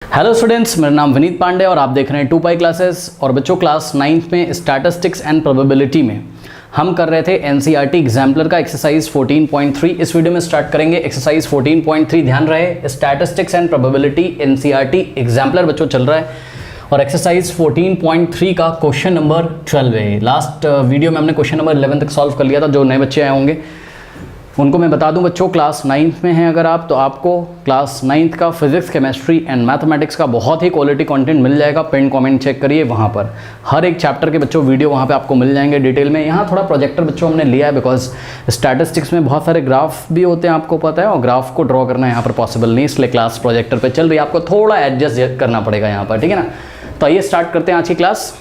Hello students, मेरा नाम विनीत पांडे और आप देख रहे हैं 2 क्लासेस। और बच्चों क्लास 9th में स्टैटिस्टिक्स एंड प्रोबेबिलिटी में हम कर रहे थे एनसीईआरटी एग्जाम्पलर का एक्सरसाइज 14.3। इस वीडियो में स्टार्ट करेंगे एक्सरसाइज 14.3। ध्यान रहे statistics and probability NCERT exemplar बच्चों चल रहा है और एक्सरसाइज 14.3 का क्वेश्चन नंबर 12 है। लास्ट वीडियो में हमने क्वेश्चन नंबर 11 तक सॉल्व कर लिया था। जो नए बच्चे आए होंगे उनको मैं बता दूं बच्चों, क्लास 9th में हैं अगर आप, तो आपको क्लास 9th का फिजिक्स, केमिस्ट्री एंड मैथमेटिक्स का बहुत ही क्वालिटी कंटेंट मिल जाएगा। पिन कमेंट चेक करिए, वहाँ पर हर एक चैप्टर के बच्चों वीडियो वहाँ पे आपको मिल जाएंगे डिटेल में। यहाँ थोड़ा प्रोजेक्टर बच्चों हमने लिया है बिकॉज स्टैटिस्टिक्स में बहुत सारे ग्राफ भी होते हैं, आपको पता है, और ग्राफ को ड्रॉ करना यहाँ पर पॉसिबल नहीं, इसलिए क्लास प्रोजेक्टर पर चल रही है। आपको थोड़ा एडजस्ट करना पड़ेगा यहाँ पर, ठीक है ना। तो आइए स्टार्ट करते हैं आज की क्लास।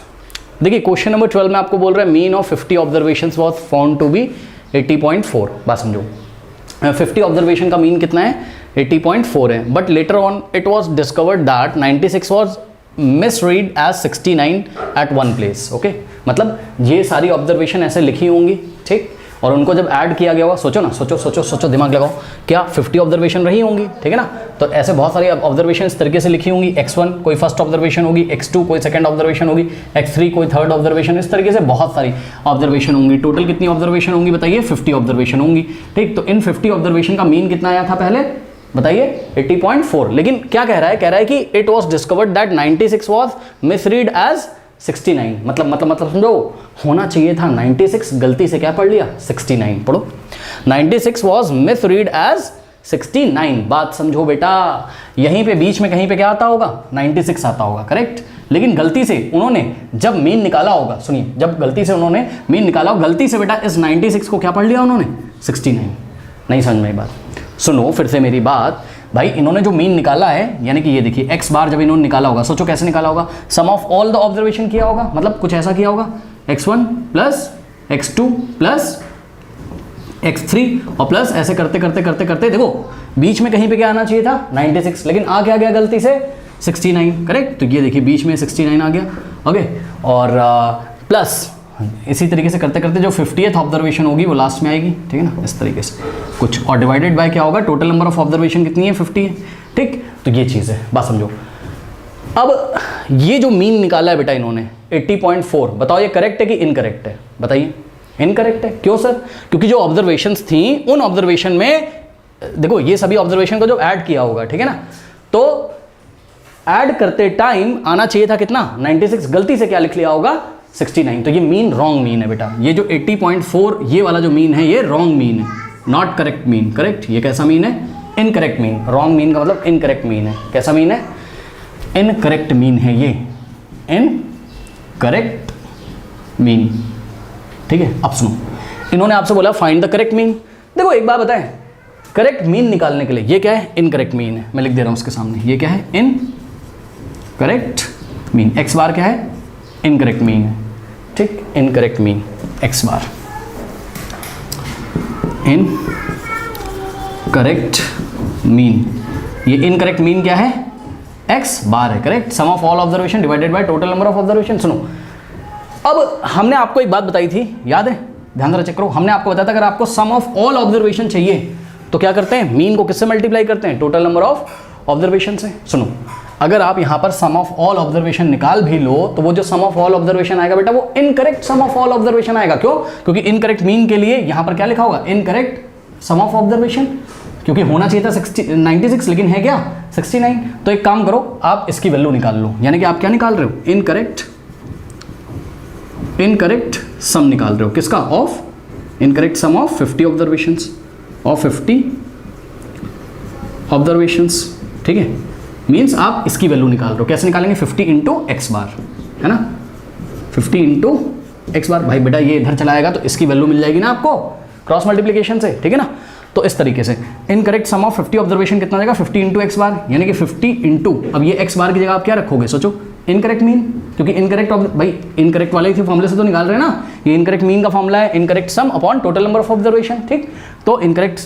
देखिए क्वेश्चन नंबर 12 में आपको बोल रहा है mean of 50 observations was found to be 80.4। बात समझो, 50 ऑब्जर्वेशन का मीन कितना है? 80.4 है। But later on it was discovered that 96 was misread as 69 at one place. Okay, मतलब ये सारी ऑब्जर्वेशन ऐसे लिखी होंगी, ठीक, और उनको जब ऐड किया गया होगा, सोचो ना, सोचो दिमाग लगाओ, क्या 50 ऑब्जर्वेशन रही होंगी, ठीक है ना। तो ऐसे बहुत सारी ऑब्जर्वेशन इस तरीके से लिखी होंगी। x1 कोई फर्स्ट ऑब्जर्वेशन होगी, x2 कोई सेकंड ऑब्जर्वेशन होगी, x3 कोई थर्ड ऑब्जर्वेशन, इस तरीके से बहुत सारी ऑब्जर्वेशन होंगी। टोटल कितनी ऑब्जर्वेशन होंगी बताइए? 50 ऑब्जर्वेशन होंगी, ठीक। तो इन 50 ऑब्जर्वेशन का मीन कितना आया था पहले बताइए? 80.4। लेकिन क्या कह रहा है कि it was discovered that 96 was misread as 69। मतलब समझो, होना चाहिए था 96, गलती से क्या पढ़ लिया? 69। पढ़ो, 96 वॉज मिसरीड एज 69। बात समझो बेटा, यहीं पे बीच में कहीं पे क्या आता होगा? 96 आता होगा, करेक्ट। लेकिन गलती से उन्होंने जब मीन निकाला होगा, सुनिए, जब गलती से उन्होंने मीन निकाला होगा, गलती से बेटा इस 96 को क्या पढ़ लिया उन्होंने? 69। नहीं समझ में बात? सुनो फिर से मेरी बात भाई, इन्होंने जो मीन निकाला है, यानी कि ये देखिए x बार जब इन्होंने निकाला होगा, सोचो कैसे निकाला होगा? सम ऑफ ऑल द ऑब्जर्वेशन किया होगा, मतलब कुछ ऐसा किया होगा, x1 plus x2 plus x3 और प्लस ऐसे करते करते देखो बीच में कहीं पे क्या आना चाहिए था? 96, लेकिन आ क्या गया गलती से? 69, करेक्ट। तो ये देखिए बीच में 69 आ गया, ओके। और प्लस इसी तरीके से करते करते जो 50th ऑब्जर्वेशन होगी वो लास्ट में आएगी, ठीक है ना, इस तरीके से कुछ। और डिवाइडेड बाय क्या होगा? टोटल नंबर ऑफ ऑब्जर्वेशन कितनी है? 50 है, ठीक। तो ये चीज़ है, बात समझो। अब ये जो मीन निकाला है बेटा इन्होंने 80.4, बताओ ये करेक्ट है कि इनकरेक्ट है? बताइए। इनकरेक्ट है। क्यों सर? क्योंकि जो ऑब्जर्वेशंस थी उन ऑब्जर्वेशन में देखो ये सभी ऑब्जर्वेशन को जो ऐड किया होगा, ठीक है ना, तो ऐड करते टाइम आना चाहिए था कितना? 96, गलती से क्या लिख लिया होगा? 69। तो ये मीन रॉन्ग मीन है बेटा। ये जो 80.4 ये वाला जो मीन है ये रॉन्ग मीन है, नॉट करेक्ट मीन, करेक्ट। ये कैसा मीन है? Incorrect mean. रॉन्ग मीन का मतलब इनकरेक्ट मीन है। कैसा मीन है? इनकरेक्ट मीन है ये, इनकरेक्ट मीन, ठीक है। अब सुनो, इन्होंने आपसे बोला फाइंड द करेक्ट मीन। देखो एक बात बताएं, करेक्ट मीन निकालने के लिए ये क्या है? इनकरेक्ट मीन है। मैं लिख दे रहा हूं उसके सामने, ये क्या है? Incorrect mean. एक्स बार क्या है? इनकरेक्ट मीन है, ठीक। Incorrect mean x bar, incorrect mean. ये इनकरेक्ट मीन क्या है? एक्स बार है, correct. Sum of all observation divided by total number of observation. सुनो, अब हमने आपको एक बात बताई थी, याद है? ध्यान से चेक करो। हमने आपको बताया था अगर आपको सम ऑफ ऑल ऑब्जर्वेशन चाहिए तो क्या करते हैं? मीन को किससे मल्टीप्लाई करते हैं? टोटल नंबर ऑफ ऑब्जर्वेशन से। सुनो, अगर आप यहां पर सम ऑफ ऑल ऑब्जर्वेशन निकाल भी लो तो वो जो सम ऑफ ऑल ऑब्जर्वेशन आएगा बेटा वो incorrect sum of all observation आएगा। क्यों? क्योंकि इनकरेक्ट मीन के लिए यहां पर क्या लिखा होगा? इनकरेक्ट सम ऑफ ऑब्जर्वेशन, क्योंकि होना चाहिए था 96 लेकिन है क्या? 69। तो एक काम करो, आप इसकी वैल्यू निकाल लो, यानी कि आप क्या निकाल रहे हो? इनकरेक्ट सम निकाल रहे हो। किसका? Of incorrect sum of 50 observations, of 50 observations, ठीक है। मीन्स आप इसकी वैल्यू निकाल रहे हो। कैसे निकालेंगे? 50 इंटू एक्स बार, है ना, 50 इंटू एक्स बार। भाई बेटा ये इधर चलाएगा तो इसकी वैल्यू मिल जाएगी ना आपको क्रॉस मल्टीप्लिकेशन से, ठीक है ना। तो इस तरीके से इनकरेक्ट सम ऑफ 50 ऑब्जर्वेशन कितना जाएगा? 50 इंटू एक्स बार, यानी कि 50 इंटू, अब ये एक्स बार की जगह आप क्या रखोगे? सोचो, इनकरेक्ट मीन, क्योंकि इनकरेक्ट भाई इनकरेक्ट वाले ही फॉर्मूले से तो निकाल रहे हैं ना। ये इनकरेक्ट मीन का फॉर्मूला है, incorrect sum upon total number of observation, ठीक। तो incorrect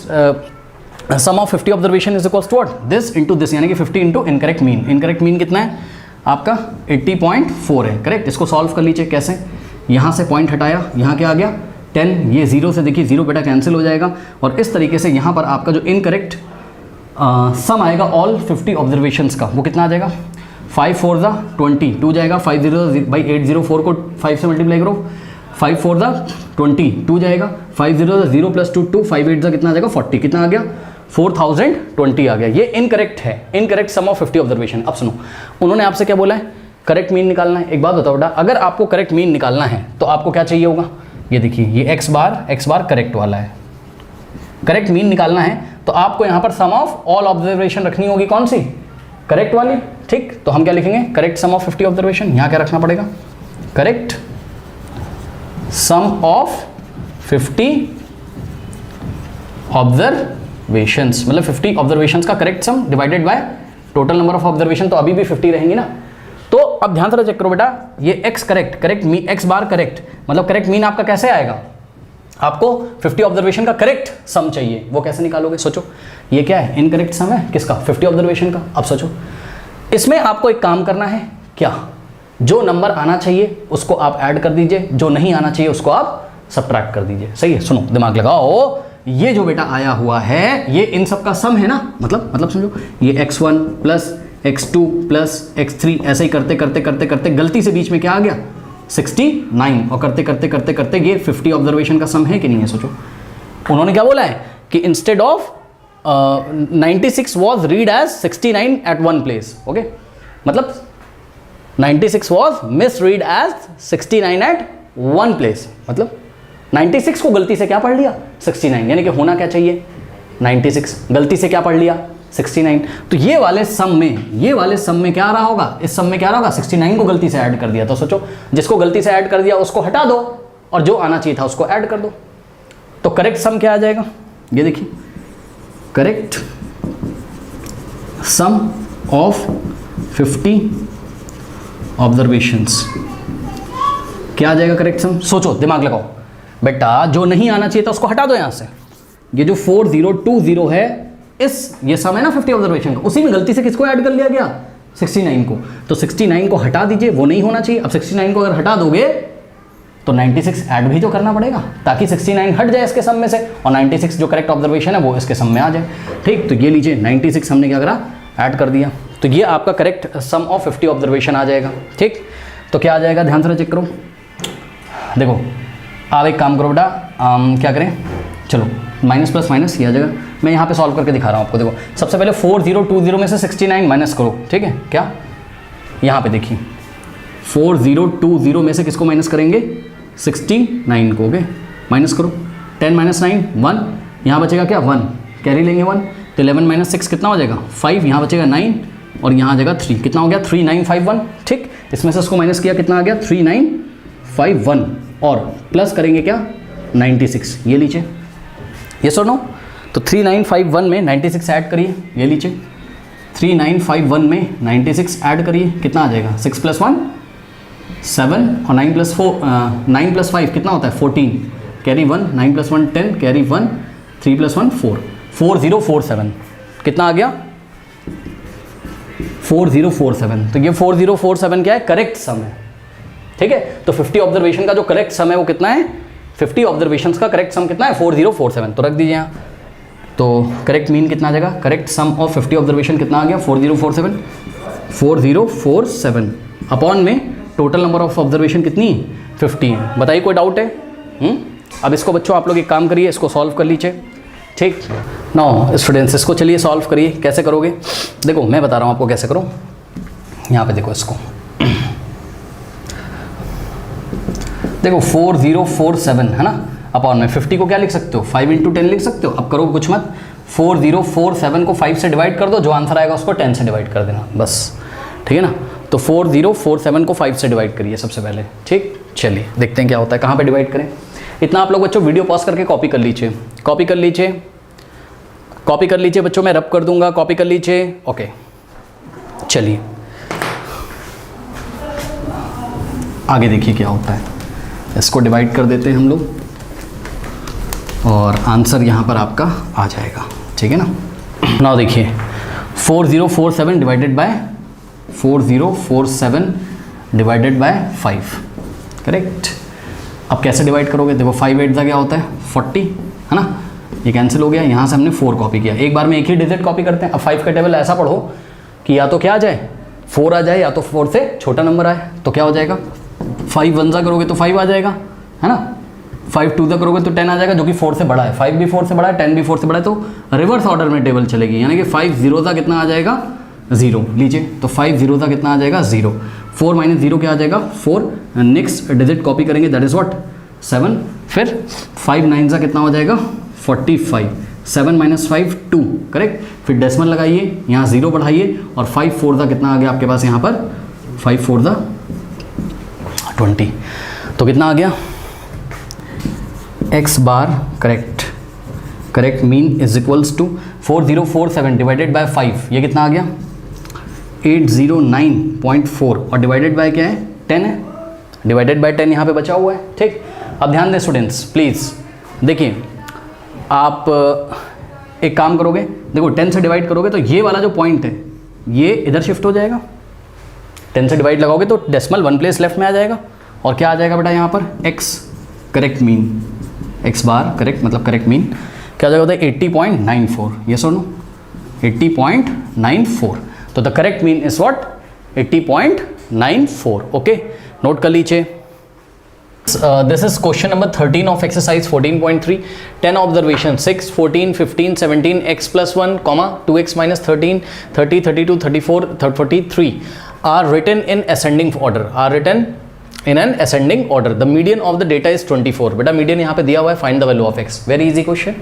sum of 50 observation is equals to what? This into this, यानी कि 50 into incorrect mean. Incorrect mean कितना है आपका? 80.4 है, करेक्ट। इसको सॉल्व कर लीजिए। कैसे? यहाँ से पॉइंट हटाया, यहाँ क्या आ गया? 10। ये 0 से देखिए 0 बेटा कैंसिल हो जाएगा, और इस तरीके से यहाँ पर आपका जो इनकरेक्ट सम आएगा ऑल 50 ऑब्जर्वेशंस का, वो कितना आ जाएगा? 5 4 ज़ा 20, 2 जाएगा, 5 0 भाई 804 को 5 से मल्टीप्लाई करो, 5 4 ज़ा 20, 2 जाएगा, 5 0 0 प्लस 2 2, 5 8 ज़ा कितना आ जाएगा 40, कितना आ गया 4020 आ गया। ये इनकरेक्ट है, इनकरेक्ट सम ऑफ 50 ऑब्जर्वेशन। अब सुनो, उन्होंने आपसे क्या बोला है, करेक्ट मीन निकालना है। एक बात बताओ बेटा, अगर आपको करेक्ट मीन निकालना है तो आपको क्या चाहिए होगा, ये देखिए ये एक्स बार करेक्ट वाला है, करेक्ट मीन निकालना है तो आपको यहाँ पर सम ऑफ ऑल ऑब्जर्वेशन रखनी होगी, कौन सी, करेक्ट वाली, ठीक। तो हम क्या लिखेंगे, करेक्ट सम ऑफ 50 ऑब्जर्वेशन, यहाँ क्या रखना पड़ेगा, करेक्ट सम ऑफ 50 ऑब्जर्वेशंस, मतलब 50 ऑब्जर्वेशंस का correct some divided by total number of observation, तो अभी भी 50 रहेंगी ना। तो अब ध्यान से चेक करो बेटा, ये एक्स करेक्ट मीन, एक्स बार करेक्ट, मतलब करेक्ट मीन आपका कैसे आएगा, आपको 50 ऑब्जर्वेशन का करेक्ट सम चाहिए, वो कैसे निकालोगे, सोचो। ये क्या है, इनकरेक्ट सम है किसका, 50 ऑब्जर्वेशन का। अब सोचो, इसमें आपको एक काम करना है, क्या, जो नंबर आना चाहिए उसको आप ऐड कर दीजिए, जो नहीं आना चाहिए उसको आप सब्ट्रैक्ट कर दीजिए। सही है, सुनो दिमाग लगाओ, ये जो बेटा आया हुआ है ये इन सब का सम है ना, मतलब समझो, ये x1 plus x2 plus x3 ऐसे ही करते करते करते करते गलती से बीच में क्या आ गया 69, और करते करते करते करते ये 50 ऑब्जर्वेशन का सम है कि नहीं है। सोचो, उन्होंने क्या बोला है कि instead of 96 was read as 69 at one place, okay, मतलब 96 was misread as 69 at one place, मतलब 96 को गलती से क्या पढ़ लिया 69, यानी कि होना क्या चाहिए 96, गलती से क्या पढ़ लिया 69। तो ये वाले सम में क्या आ रहा होगा, इस सम में क्या आ रहा होगा, 69 को गलती से ऐड कर दिया। तो सोचो, जिसको गलती से ऐड कर दिया उसको हटा दो और जो आना चाहिए था उसको ऐड कर दो, तो करेक्ट सम क्या आ जाएगा, ये देखिए, करेक्ट सम ऑफ 50 ऑब्जर्वेशंस क्या आ जाएगा, करेक्ट सम। सोचो, दिमाग लगाओ बेटा, जो नहीं आना चाहिए था उसको हटा दो यहाँ से। ये जो 4020 है, ये सम है ना 50 ऑब्जर्वेशन का, उसी में गलती से किसको ऐड कर लिया गया 69 को, तो 69 को हटा दीजिए, वो नहीं होना चाहिए। अब 69 को अगर हटा दोगे तो 96 ऐड भी तो करना पड़ेगा, ताकि 69 हट जाए इसके सम में से, और 96 जो करेक्ट ऑब्जर्वेशन है वो इसके सम में आ जाए, ठीक। तो ये लीजिए 96 हमने क्या करा, ऐड कर दिया, तो ये आपका करेक्ट सम ऑफ 50 ऑब्जर्वेशन आ जाएगा, ठीक। तो क्या आ जाएगा, ध्यान से चेक करो, देखो आप एक काम करो बेटा, क्या करें, चलो माइनस प्लस माइनस ये आ जाएगा, मैं यहाँ पे सॉल्व करके दिखा रहा हूँ आपको। देखो सबसे पहले 4020 में से 69 माइनस करो, ठीक है, क्या, यहाँ पे देखिए 4020 में से किसको माइनस करेंगे 69 को, ओके, माइनस करो, 10 माइनस 9 1, यहाँ बचेगा क्या 1, कैरी लेंगे 1, तो 11 माइनस 6 कितना हो जाएगा 5, यहाँ बचेगा 9 और यहाँ आ जाएगा 3, कितना हो गया 3951, ठीक। इसमें से उसको माइनस किया, कितना आ गया 3951, और प्लस करेंगे क्या 96, ये लीजिए, ये सुनो, तो 3951 में 96 ऐड करिए, ये लीजिए 3951 में 96 ऐड करिए, कितना आ जाएगा 6 + 1 7 और 9 + 5 कितना होता है 14, कैरी 1, 9 + 1 10, कैरी 1, 3 + 1 4, 4047 कितना आ गया 4047। तो ये 4047 क्या है, करेक्ट सम है, ठीक है। तो 50 ऑब्जर्वेशन का जो करेक्ट सम है वो कितना है, 50 ऑब्जर्वेशंस का करेक्ट सम कितना है 4047, तो रख दीजिए यहाँ। तो करेक्ट मीन कितना आ जाएगा, करेक्ट सम ऑफ 50 ऑब्जर्वेशन कितना आ गया 4047 अपॉन में टोटल नंबर ऑफ ऑब्जर्वेशन कितनी 50 है। बताइए कोई डाउट है? अब इसको बच्चों आप लोग एक काम करिए, इसको सॉल्व कर लीजिए, ठीक। नाउ स्टूडेंट्स इसको चलिए सॉल्व करिए, कैसे करोगे देखो मैं बता रहा हूँ आपको कैसे करो। यहाँ पे देखो इसको, देखो 4047 है ना, अपॉन में 50 को क्या लिख सकते हो 5 × 10 लिख सकते हो। अब करो कुछ मत, 4047 को 5 से डिवाइड कर दो, जो आंसर आएगा उसको 10 से डिवाइड कर देना बस, ठीक है ना। तो 4047 को 5 से डिवाइड करिए सबसे पहले, ठीक। चलिए देखते हैं क्या होता है, कहाँ पे डिवाइड करें। इतना आप लोग बच्चों वीडियो पॉज करके कॉपी कर लीजिए, कॉपी कर लीजिए बच्चों, मैं रब कर दूंगा, कॉपी कर लीजिए, ओके। चलिए आगे देखिए क्या होता है, इसको डिवाइड कर देते हैं हम लोग और आंसर यहाँ पर आपका आ जाएगा, ठीक है ना। नाउ देखिए 4047 डिवाइडेड बाय 5, करेक्ट। अब कैसे डिवाइड करोगे, देखो 5 8 का क्या होता है 40 है ना, ये कैंसिल हो गया, यहाँ से हमने 4 कॉपी किया, एक बार में एक ही डिजिट कॉपी करते हैं। अब 5 का टेबल ऐसा पढ़ो कि या तो क्या आ जाए 4 आ जाए या तो 4 से छोटा नंबर आए, तो क्या हो जाएगा 5 1 करोगे तो 5 आ जाएगा, है ना। 5 2 करोगे तो 10 आ जाएगा, जो कि 4 से बड़ा है। 5 भी 4 से बड़ा है, 10 भी 4 से बड़ा है, तो रिवर्स ऑर्डर में टेबल चलेगी, यानी कि 5 0 था कितना आ जाएगा 0। लीजिए तो 5 0 था कितना आ जाएगा 0। 4 - 0 क्या आ जाएगा 4। नेक्स्ट डिजिट कॉपी करेंगे, दैट इज व्हाट 7। फिर 5 9 का कितना हो जाएगा 45। 7 - 5 2, करेक्ट। फिर डेसिमल लगाइए, यहाँ 0 बढ़ाइए, और 5 4 का कितना आ गया आपके पास यहाँ पर 5 4 20। तो कितना आ गया x bar, correct mean is equals to 4047 divided by 5, ये कितना आ गया 809.4, और डिवाइडेड बाय क्या है 10 है, डिवाइडेड बाय 10 यहाँ पे बचा हुआ है, ठीक। अब ध्यान दें स्टूडेंट्स प्लीज़, देखिए आप एक काम करोगे, देखो 10 से डिवाइड करोगे तो ये वाला जो पॉइंट है ये इधर शिफ्ट हो जाएगा। 10 से डिवाइड लगाओगे तो डेसिमल 1 प्लेस लेफ्ट में आ जाएगा, और क्या आ जाएगा बेटा यहाँ पर x, correct mean, x bar correct मतलब करेक्ट मीन क्या हो जाएगा 80.94, ये सुनो 80.94। तो the correct mean is what 80.94। Okay, note कर लीजिए। This is question number 13 of exercise 14.3. 10 observation 6, 14, 15, 17, x plus 1, 2x minus 13, 30, 32, 34, 43 are written in ascending order. The median of the data is 24. बेटा median यहाँ पे दिया हुआ है, find the value of x. Very easy question.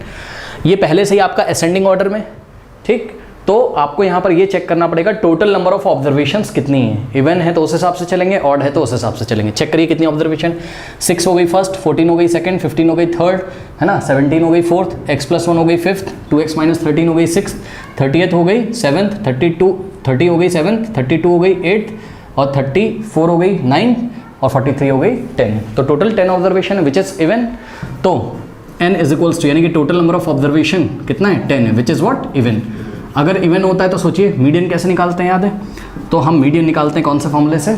ये पहले से ही आपका ascending order में, ठीक। तो आपको यहाँ पर ये चेक करना पड़ेगा टोटल नंबर ऑफ ऑब्जर्वेशंस कितनी है। इवन है तो उस हिसाब से चलेंगे, ऑड है तो उस हिसाब से चलेंगे। चेक करिए कितनी ऑब्जर्वेशन, 6 हो गई फर्स्ट, 14 हो गई सेकंड, 15 हो गई थर्ड, है ना, 17 हो गई फोर्थ, x + 1 हो गई फिफ्थ, 2x - 13 हो गई सिक्स्थ, 30th हो गई सेवन्थ, 30 हो गई सेवन्थ, 32 हो गई एट्थ, और 34 हो गई नाइन्थ, और 43 हो गई 10। तो टोटल 10 ऑब्जर्वेशन है विच इज़ इवन। तो n इज इक्वल्स टू, यानी कि टोटल नंबर ऑफ ऑब्जर्वेशन कितना है 10 है, विच इज़ व्हाट इवन। अगर इवन होता है तो सोचिए मीडियन कैसे निकालते हैं, याद है। तो हम मीडियन निकालते हैं कौन से फॉर्मूले से,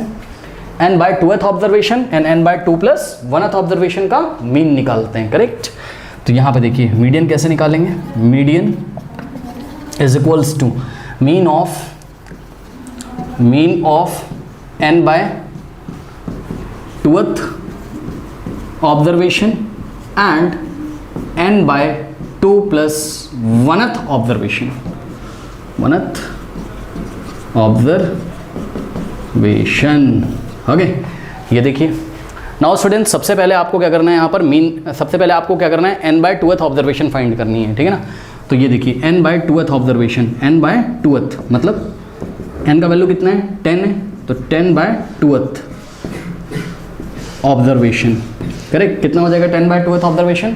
n/2th observation and n/2 + 1th observation का मीन निकालते हैं, करेक्ट। तो यहाँ पे देखिए मीडियन कैसे निकालेंगे, median is equals to mean of n/2th observation and n/2 + 1th observation, 1th observation. Okay, ये देखिए नाउ स्टूडेंट, सबसे पहले आपको क्या करना है यहाँ पर सबसे पहले आपको क्या करना है n/2th ऑब्जर्वेशन फाइंड करनी है, ठीक है ना। तो ये देखिए n/2th ऑब्जर्वेशन, n/2th मतलब n का वैल्यू कितना है 10 है, तो 10/2th ऑब्जर्वेशन, करेक्ट। कितना हो जाएगा 10/2th ऑब्जर्वेशन,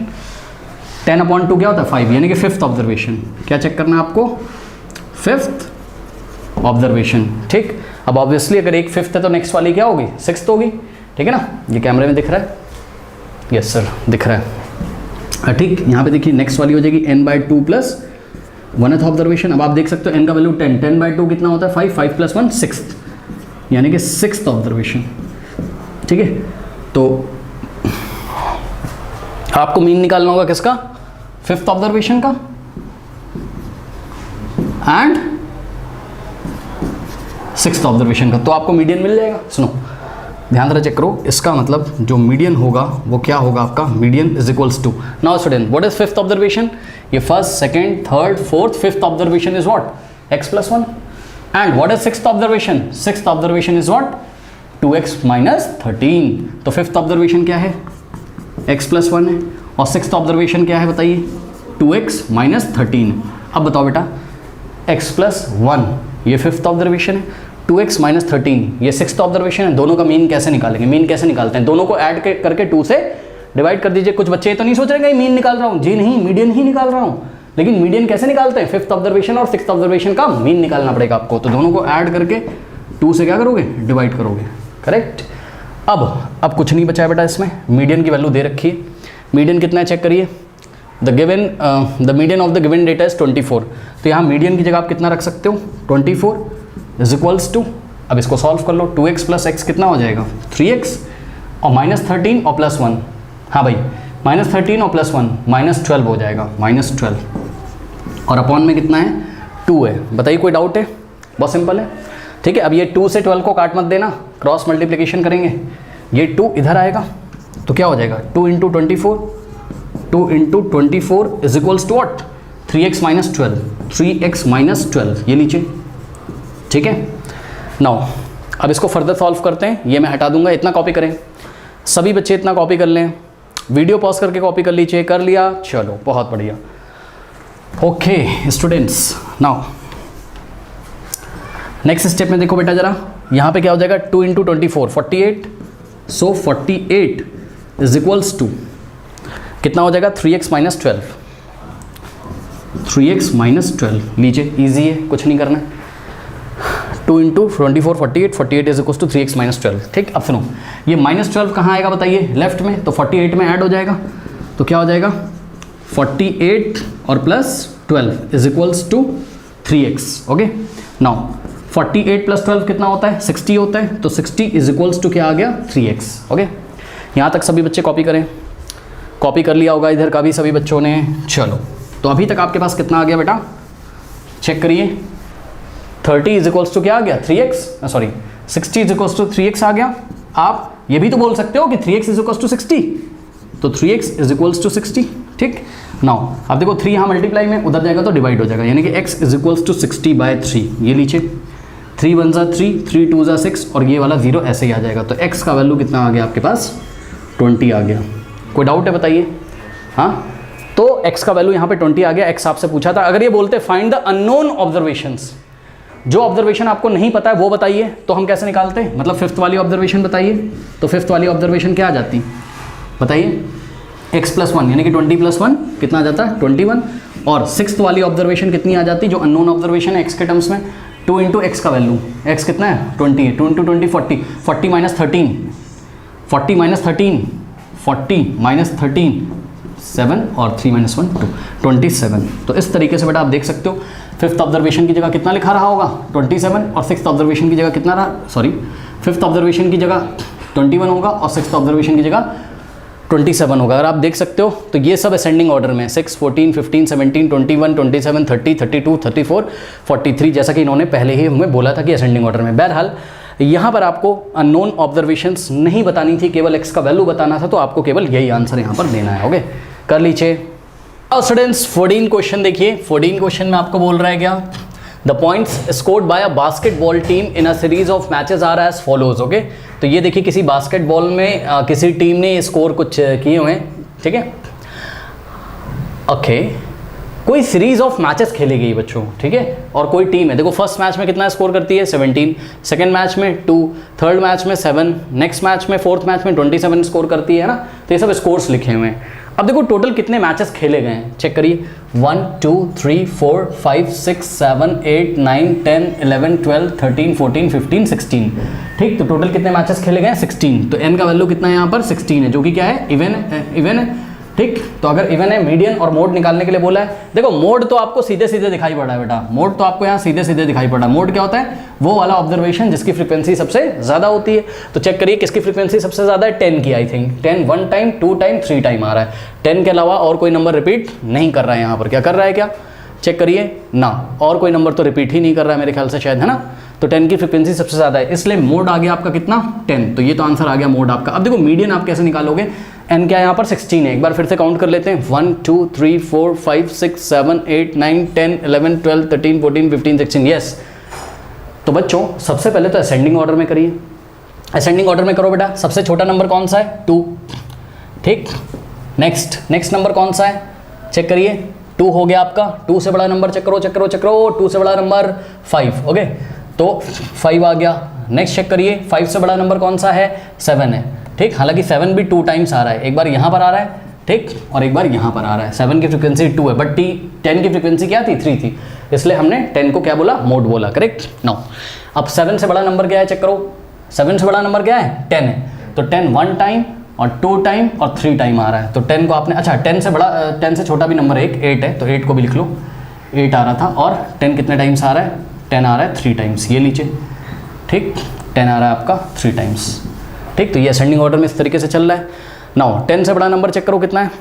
10/2 क्या होता है 5, यानी कि 5th ऑब्जर्वेशन। क्या चेक करना है आपको 5th ऑब्जर्वेशन, ठीक। अब ऑब्वियसली अगर एक 5th है तो नेक्स्ट वाली क्या होगी 6th होगी, ठीक है ना। ये कैमरे में दिख रहा है, यस सर दिख रहा है, ठीक। यहाँ पे देखिए नेक्स्ट वाली हो जाएगी n/2 + 1th ऑब्जर्वेशन। अब आप देख सकते हो n का वैल्यू 10, 10/2 कितना होता है 5, 5 + 1 6th, यानी कि 6th ऑब्जर्वेशन, ठीक है। तो आपको मीन निकालना होगा किसका 5th ऑब्जर्वेशन का एंड 6th ऑब्जर्वेशन का, तो आपको मीडियन मिल जाएगा। सुनो ध्यान से चेक करो, इसका मतलब जो मीडियन होगा वो क्या होगा आपका, median is equals to, now student what is 5th observation, ये first second third fourth 5th observation is what x + 1 and what is 6th observation, 6th observation is what 2x - 13। तो 5th ऑब्जर्वेशन क्या है x + 1 है, और 6th observation क्या है बताइए 2x - 13। अब बताओ बेटा x + 1 ये 5th ऑब्जर्वेशन है, 2x - 13 ये 6th ऑब्जर्वेशन है। दोनों का मीन कैसे निकालेंगे, मीन कैसे निकालते हैं, दोनों को ऐड करके 2 से डिवाइड कर दीजिए। कुछ बच्चे तो नहीं सोच रहे मीन निकाल रहा हूँ, जी नहीं, मीडियन ही निकाल रहा हूँ। लेकिन मीडियन कैसे निकालते हैं, 5th ऑब्जर्वेशन और 6th ऑब्जर्वेशन का मीन निकालना पड़ेगा आपको। तो दोनों को ऐड करके 2 से क्या करोगे डिवाइड करोगे, करेक्ट। अब कुछ नहीं बचा है बेटा इसमें, मीडियन की वैल्यू दे रखी है। मीडियन कितना है चेक करिए, the median of the given data is 24। तो यहाँ मीडियन की जगह आप कितना रख सकते हो 24 इज इक्वल्स टू, अब इसको सॉल्व कर लो, 2x + x कितना हो जाएगा 3x, और -13 और +1, हाँ भाई -13 और +1 -12 हो जाएगा, -12, और अपॉन में कितना है 2 है। बताइए कोई डाउट है, बहुत सिंपल है। ठीक है, अब ये 2 से 12 को काट मत देना, क्रॉस मल्टीप्लिकेशन करेंगे, ये 2 इधर आएगा तो क्या हो जाएगा 2 into 24, 2 into 24 is equals to what 3x minus 12, 3x minus 12 ये लीजिए। ठीक है, नाउ अब इसको फर्दर सॉल्व करते हैं, ये मैं हटा दूंगा, इतना कॉपी करें, सभी बच्चे इतना कॉपी कर लें, वीडियो पॉज करके कॉपी कर लीजिए, कर लिया, चलो बहुत बढ़िया। Okay students, now next step में देखो बेटा जरा, यहाँ पे क्या हो जाएगा 2 into 24 48, so 48 is equals to कितना हो जाएगा 3x माइनस 12, 3x माइनस 12 लीजिए, ईजी है कुछ नहीं करना, 2 into 24 48, 48 is equals to 3x minus 12। ठीक, अब सुनो ये माइनस 12 कहाँ आएगा बताइए, लेफ्ट में, तो 48 में ऐड हो जाएगा, तो क्या हो जाएगा 48 और plus 12 is equals to 3x। Okay, now 48 plus 12 कितना होता है 60 होता है, तो 60 इज इक्वल्स टू क्या आ गया 3x। ओके, यहाँ तक सभी बच्चे कॉपी करें, कॉपी कर लिया होगा इधर का भी सभी बच्चों ने। चलो तो अभी तक आपके पास कितना आ गया बेटा, चेक करिए, 30 इज इक्वल्स टू क्या आ गया 3x, sorry 60 is equals to 3x आ गया। आप ये भी तो बोल सकते हो कि 3x इज इक्वल्स टू 60, तो 3x इज इक्वल्स टू 60। ठीक, नाउ अब देखो 3 यहाँ मल्टीप्लाई में, उधर जाएगा तो डिवाइड हो जाएगा, यानी कि x इज इक्वल्स टू 60/3, ये लीजिए 3 1 जा 3, 3 2 जा 6 और ये वाला 0 ऐसे ही आ जाएगा, तो x का वैल्यू कितना आ गया आपके पास 20 आ गया। कोई डाउट है बताइए? हाँ, तो x का वैल्यू यहाँ पे 20 आ गया। x आपसे पूछा था, अगर ये बोलते फाइंड द अननोन ऑब्जर्वेशंस, जो ऑब्जर्वेशन आपको नहीं पता है वो बताइए, तो हम कैसे निकालते हैं, मतलब 5th वाली ऑब्जर्वेशन बताइए, तो 5th वाली ऑब्जर्वेशन क्या आ जाती बताइए, x प्लस 1 यानी कि 20 प्लस 1 कितना आ जाता है 21, और 6th वाली ऑब्जर्वेशन कितनी आ जाती, जो अननोन ऑब्जर्वेशन है x के टर्म्स में, 2 इंटू एक्स का वैल्यू, x कितना है 20 है, 2 इंटू 20 40, 40 माइनस 13, 40 माइनस 13, 40 माइनस 13 7 और 3 माइनस 1 2, 27। तो इस तरीके से बेटा आप देख सकते हो 5th ऑब्जर्वेशन की जगह कितना लिखा रहा होगा 27, और 6th ऑब्जर्वेशन की जगह कितना रहा, सॉरी 5th ऑब्जर्वेशन की जगह 21 होगा और 6th ऑब्जर्वेशन की जगह 27 होगा। अगर आप देख सकते हो तो ये सब असेंडिंग ऑर्डर में 6 14 15 17 21 27 30 32 34 43, जैसा कि इन्होंने पहले ही हमें बोला था कि असेंडिंग ऑर्डर में। बहरहाल यहाँ पर आपको अननोन ऑब्जर्वेशंस नहीं बतानी थी, केवल x का वैल्यू बताना था, तो आपको केवल यही आंसर यहाँ पर देना है। ओके, कर लीजिए। अब स्टूडेंट्स 14 क्वेश्चन देखिए, 14 क्वेश्चन में आपको बोल रहा है क्या, the points scored by a basketball team in a series of matches are as follows. Okay, तो ये देखिए किसी बास्केटबॉल में किसी टीम ने स्कोर कुछ किए हुए हैं, ठीक है। ओके, कोई सीरीज ऑफ मैचेस खेली गई बच्चों, ठीक है, और कोई टीम है, देखो फर्स्ट मैच में कितना स्कोर करती है 17, सेकंड मैच में 2, थर्ड मैच में 7, नेक्स्ट मैच में, फोर्थ मैच में 27 स्कोर करती है ना, तो ये सब स्कोर्स लिखे हुए हैं। अब देखो टोटल कितने मैचेस खेले गए हैं, चेक करिए 1 2 3 4 5 6 7 8 9 10 11 12 13 14 15 16, ठीक, तो टोटल कितने मैचेस खेले गए हैं 16, तो n का वैल्यू कितना है यहाँ पर 16 है, जो कि क्या है इवन है, ठीक। तो अगर इवन है, मीडियन और मोड निकालने के लिए बोला है, देखो मोड तो आपको सीधे सीधे दिखाई पड़ रहा है बेटा, मोड तो आपको यहाँ सीधे सीधे दिखाई पड़ रहा है। मोड क्या होता है, वो वाला ऑब्जर्वेशन जिसकी फ्रीक्वेंसी सबसे ज़्यादा होती है, तो चेक करिए किसकी फ्रीक्वेंसी सबसे ज़्यादा है 10 की, I think 10 1 time 2 time 3 time आ रहा है, 10 के अलावा और कोई नंबर रिपीट नहीं कर रहा है यहाँ पर, क्या कर रहा है क्या, चेक करिए ना, और कोई नंबर तो रिपीट ही नहीं कर रहा है मेरे ख्याल से शायद, है ना, तो 10 की फ्रीक्वेंसी सबसे ज़्यादा है, इसलिए मोड आ गया आपका कितना 10, तो ये तो आंसर आ गया मोड आपका। अब देखो मीडियन आप कैसे निकालोगे, n क्या है यहाँ पर 16 है, एक बार फिर से काउंट कर लेते हैं 1 2 3 4 5 6 7 8 9 10 11 12 13 14 15 16, यस। तो बच्चों सबसे पहले तो असेंडिंग ऑर्डर में करिए, असेंडिंग ऑर्डर में करो बेटा, सबसे छोटा नंबर कौन सा है 2, ठीक, नेक्स्ट नंबर कौन सा है, चेक करिए 2 हो गया आपका, 2 से बड़ा नंबर चेक करो 2 से बड़ा नंबर 5, ओके, तो 5 आ गया। नेक्स्ट चेक करिए 5 से बड़ा नंबर कौन सा है 7 है, ठीक, हालांकि 7 भी 2 टाइम्स आ रहा है, एक बार यहाँ पर आ रहा है, ठीक, और एक बार यहाँ पर आ रहा है, 7 की फ्रीक्वेंसी 2 है, बट 10 की फ्रीक्वेंसी क्या थी 3 थी, इसलिए हमने 10 को क्या बोला मोड बोला, करेक्ट। नाउ अब 7 से बड़ा नंबर क्या है, चेक करो 7 से बड़ा नंबर क्या है 10 है, तो 10 1 टाइम और 2 टाइम और 3 टाइम आ रहा है, तो 10 को आपने, अच्छा 10 से छोटा भी नंबर 8 है, तो 8 को भी लिख लो, 8 आ रहा था, और 10 कितने टाइम्स आ रहा है, 10 आ रहा है 3 टाइम्स, ये लीजिए, ठीक, 10 आ रहा है आपका 3 टाइम्स, ठीक, तो ये असेंडिंग ऑर्डर में इस तरीके से चल रहा है। नाउ 10 से बड़ा नंबर चेक करो कितना है,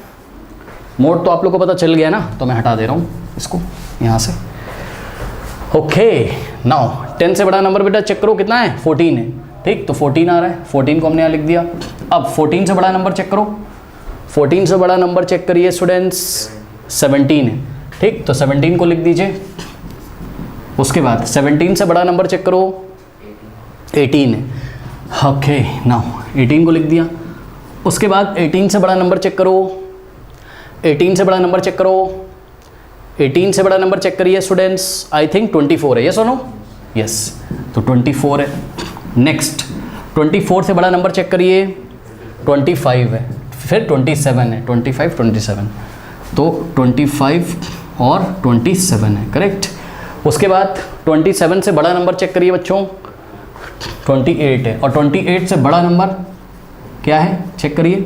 मोड तो आप लोग को पता चल गया ना, तो मैं हटा दे रहा हूँ इसको यहाँ से। ओके, नाउ 10 से बड़ा नंबर बेटा चेक करो कितना है, 14 है, ठीक। तो 14 आ रहा है, 14 को हमने यहाँ लिख दिया। अब 14 से बड़ा नंबर चेक करो, 14 से बड़ा नंबर चेक करिए स्टूडेंट्स, 17 है, ठीक। तो 17 को लिख दीजिए। उसके बाद 17 से बड़ा नंबर चेक करो, 18 है, ओके। नाउ 18 को लिख दिया। उसके बाद 18 से बड़ा नंबर चेक करो, 18 से बड़ा नंबर चेक करो, 18 से बड़ा नंबर चेक करिए स्टूडेंट्स, आई थिंक 24 है, यस और नो, यस। तो 24 है। नेक्स्ट 24 से बड़ा नंबर चेक करिए, 25 है, फिर 27 है, 25 27, तो 25 और 27 है, करेक्ट। उसके बाद 27 से बड़ा नंबर चेक करिए बच्चों, 28 है, और 28 से बड़ा नंबर क्या है चेक करिए,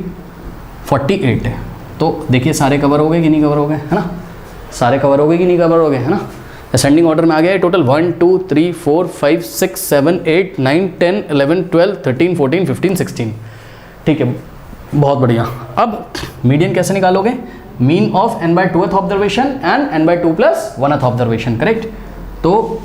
48 है। तो देखिए सारे कवर हो गए कि नहीं कवर हो गए, है ना, सारे कवर हो गए कि नहीं कवर हो गए, है ना। असेंडिंग ऑर्डर में आ गया है टोटल 1 2 3 4 5 6 7 8 9 10 11 12 13 14 15 16, ठीक है, बहुत बढ़िया। अब मीडियन कैसे निकालोगे, mean of n/2th observation and n/2 + 1th observation, correct. तो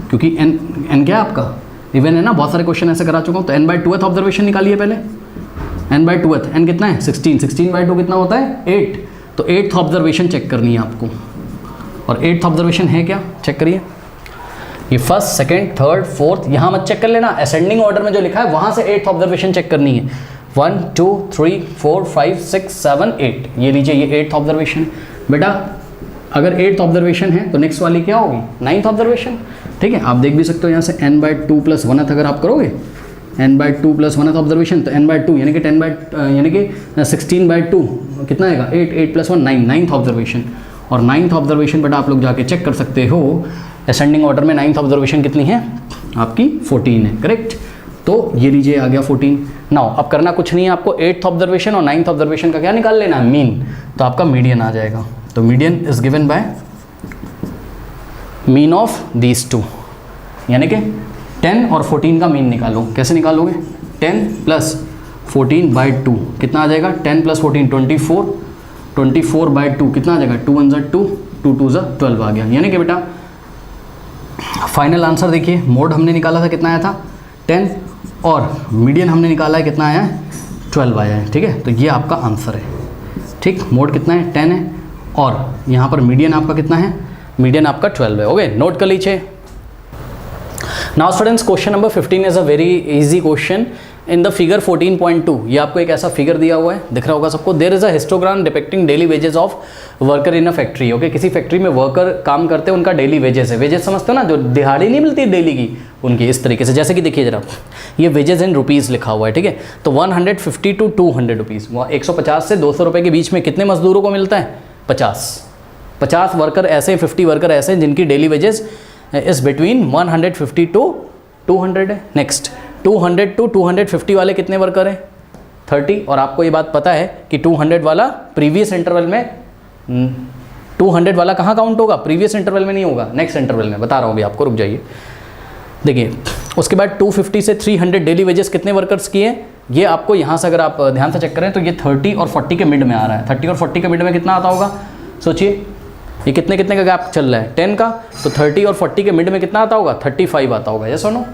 क्योंकि n क्या है आपका, इवन है ना, बहुत सारे क्वेश्चन ऐसे करा चुका हूँ। तो n/2th ऑब्जर्वेशन निकालिए पहले, n/2th, n कितना है 16, 16/2 कितना होता है 8, तो 8th ऑब्जर्वेशन चेक करनी है आपको। और 8th ऑब्जर्वेशन है क्या, चेक करिए, ये फर्स्ट सेकंड थर्ड फोर्थ, यहाँ मत चेक कर लेना, असेंडिंग ऑर्डर में जो लिखा है वहाँ से 8th ऑब्जर्वेशन चेक करनी है। 1 2 3 4 5 6 7 8, ये लीजिए, ये 8th ऑब्जर्वेशन। बेटा अगर 8th ऑब्जर्वेशन है तो नेक्स्ट वाली क्या होगी, 9th ऑब्जर्वेशन, ठीक है। आप देख भी सकते हो यहाँ से n/2 + 1th अगर आप करोगे, n/2 + 1th ऑब्जर्वेशन, तो n/2 यानी कि 16/2 कितना आएगा, 8 8 + 1 9, 9th ऑब्जर्वेशन। और 9th ऑब्जर्वेशन बेटा आप लोग जाके चेक कर सकते हो, असेंडिंग ऑर्डर में 9th ऑब्जर्वेशन कितनी है आपकी, 14 है, करेक्ट। तो ये लीजिए आ गया 14। नाउ अब करना कुछ नहीं है आपको, 8th ऑब्जर्वेशन और 9th ऑब्जर्वेशन का क्या निकाल लेना है, मीन। तो आपका मीडियन आ जाएगा। तो median is given bye mean of these two, यानी कि 10 और 14 का मीन निकालो। कैसे निकालोगे, 10 + 14/2 कितना आ जाएगा, 10 + 14 24, 24/2 कितना आ जाएगा, 2 1 = 2, 2 2 = 12 आ गया। यानी कि बेटा फाइनल आंसर देखिए, मोड हमने निकाला था कितना आया था 10, और मीडियन हमने निकाला है कितना आया है 12 आया है, ठीक है। तो ये आपका आंसर है, ठीक। मोड कितना है 10 है, और यहाँ पर मीडियन आपका कितना है, मीडियन आपका 12 है। ओके, नोट कर लीजिए। Now students, question number 15 is a very easy question. In the figure 14.2, ये आपको एक ऐसा फिगर दिया हुआ है, दिख रहा होगा सबको। There is a histogram depicting daily wages of worker in a factory. Okay, किसी फैक्ट्री में वर्कर काम करते हैं, उनका डेली वेजेस है। वेजेस समझते हो ना, जो दिहाड़ी नहीं मिलती डेली की, उनकी इस तरीके से। जैसे कि देखिए जरा, ये वेजेस इन रुपीज़ लिखा हुआ है, ठीक है। तो 150 to 200 रुपीज़, 150 से 200 रुपये के बीच में कितने मजदूरों को मिलता है, 50 वर्कर ऐसे, 50 वर्कर ऐसे जिनकी डेली वेजेस इस बिटवीन 150 to 200 है। नेक्स्ट 200 to 250 वाले कितने वर्कर हैं, 30। और आपको ये बात पता है कि 200 वाला प्रीवियस इंटरवल में, 200 वाला कहाँ काउंट होगा, प्रीवियस इंटरवल में नहीं होगा, नेक्स्ट इंटरवल में। बता रहा हूँ अभी आपको, रुक जाइए। देखिए उसके बाद 250 से 300 डेली वेजेस कितने वर्कर्स की है, ये आपको यहाँ से अगर आप ध्यान से चेक करें तो ये 30 और 40 के मिड में आ रहा है। 30 और 40 के मिड में कितना आता होगा, सोचिए, ये कितने कितने का गैप चल रहा है, 10 का। तो 30 और 40 के मिड में कितना आता होगा, 35 आता होगा, यस और नो।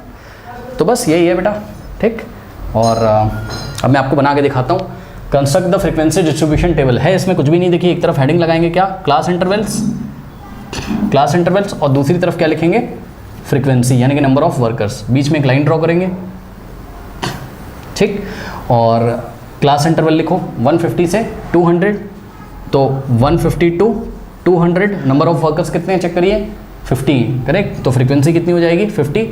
तो बस यही है बेटा, ठीक। और अब मैं आपको बना के दिखाता हूँ। Construct the frequency distribution table है, इसमें कुछ भी नहीं। देखिए एक तरफ हेडिंग लगाएंगे क्या, क्लास इंटरवल्स, और दूसरी तरफ क्या लिखेंगे, फ्रीक्वेंसी, यानी कि नंबर ऑफ वर्कर्स। बीच में एक लाइन ड्रॉ करेंगे, ठीक। और क्लास इंटरवल लिखो 150 से 200, तो 150 to 200, नंबर ऑफ वर्कर्स कितने हैं चेक करिए, 50, करेक्ट। तो फ्रीक्वेंसी कितनी हो जाएगी, 50।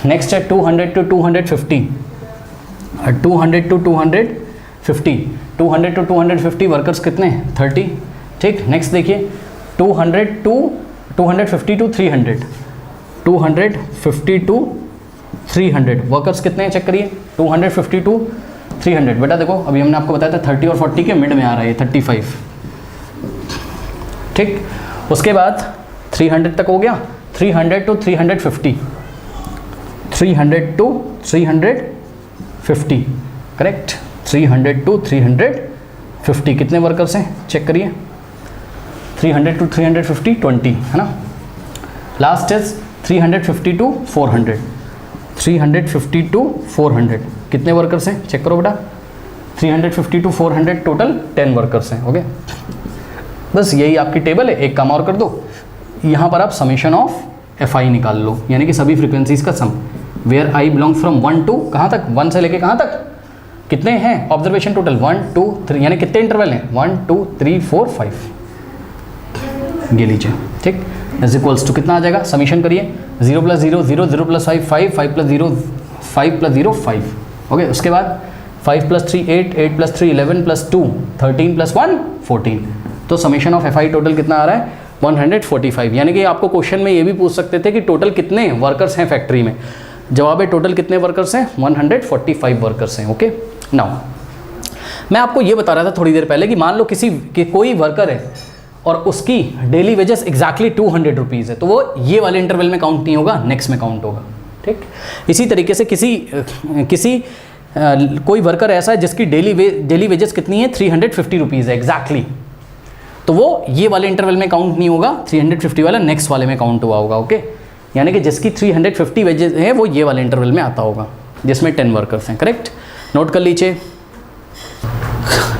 नेक्स्ट है 200 to 250, 200 to 250, 200 to 250 वर्कर्स कितने हैं, 30, ठीक। नेक्स्ट देखिए 250 to 300, 250 to 300 वर्कर्स कितने हैं चेक करिए, 250 to 300। बेटा देखो अभी हमने आपको बताया था 30 और 40 के मिड में आ रहा है 35, ठीक। उसके बाद 300 तक हो गया, 300 to 350, 300 to 350, करेक्ट। 300 to 350 कितने वर्कर्स हैं चेक करिए, 300 to 350 20 है ना, लास्ट इज 350 to 400, 350 to 400 कितने वर्कर्स हैं चेक करो बेटा, 350 to 400 टोटल 10 वर्कर्स हैं। ओके, बस यही आपकी टेबल है। एक काम और कर दो, यहाँ पर आप समेशन ऑफ एफ आई निकाल लो, यानी कि सभी फ्रीक्वेंसीज का sum, where I belong from 1 to कहाँ तक, 1 से लेके कहाँ तक, कितने हैं ऑब्जर्वेशन टोटल 1 2 3, यानी कितने इंटरवल हैं 1 2 3 4 5, ये लीजिए ठीक, इज इक्वल्स टू कितना आ जाएगा, समीशन करिए 0 + 0 0 0 + 5 5 5 + 0 5 + 0 5। ओके, उसके बाद 5 + 3 8 8 + 3 11 + 2 13 + 1 14, तो summation of F I total कितना आ रहा है 145। यानी कि आपको क्वेश्चन में ये भी पूछ सकते थे कि टोटल कितने वर्कर्स हैं फैक्ट्री में, जवाब है टोटल कितने वर्कर्स हैं 145 वर्कर्स हैं। ओके, नाउ मैं आपको ये बता रहा था थोड़ी देर पहले कि मान लो कोई वर्कर है और उसकी डेली वेजेस एग्जैक्टली 200 रुपीज़ है, तो वो ये वाले इंटरवल में काउंट नहीं होगा, नेक्स्ट में काउंट होगा। ठीक, इसी तरीके से कोई वर्कर ऐसा है जिसकी डेली वेजेस कितनी है 350 रुपीज़ है एग्जैक्टली, तो वो ये वाले इंटरवल में काउंट नहीं होगा, 350 वाला नेक्स्ट वाले में काउंट हुआ होगा। ओके, यानी कि जिसकी 350 वेजेस है वो ये वाले इंटरवल में आता होगा जिसमें 10 वर्कर्स हैं। करेक्ट, नोट कर लीजिए।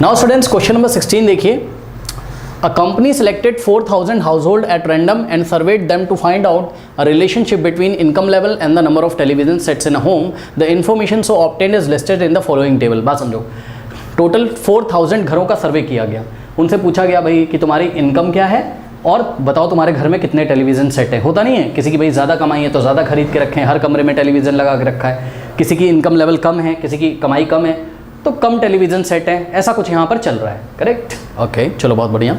नाउ स्टूडेंट्स, क्वेश्चन नंबर 16 देखिए। A company selected 4,000 household at random and surveyed them to find out a relationship between income level and the number of television sets in a home. The information so obtained is listed in the following table. बात समझो, total 4,000 घरों का सर्वे किया गया, उनसे पूछा गया भाई कि तुम्हारी इनकम क्या है और बताओ तुम्हारे घर में कितने टेलीविज़न सेट है। होता नहीं है किसी की भाई ज़्यादा कमाई है तो ज़्यादा खरीद के रखे हैं, हर कमरे में टेलीविज़न लगा के रखा है, किसी की इनकम लेवल कम है, किसी की कमाई कम है तो कम टेलीविज़न सेट है, ऐसा कुछ यहाँ पर चल रहा है। करेक्ट, ओके, चलो बहुत बढ़िया।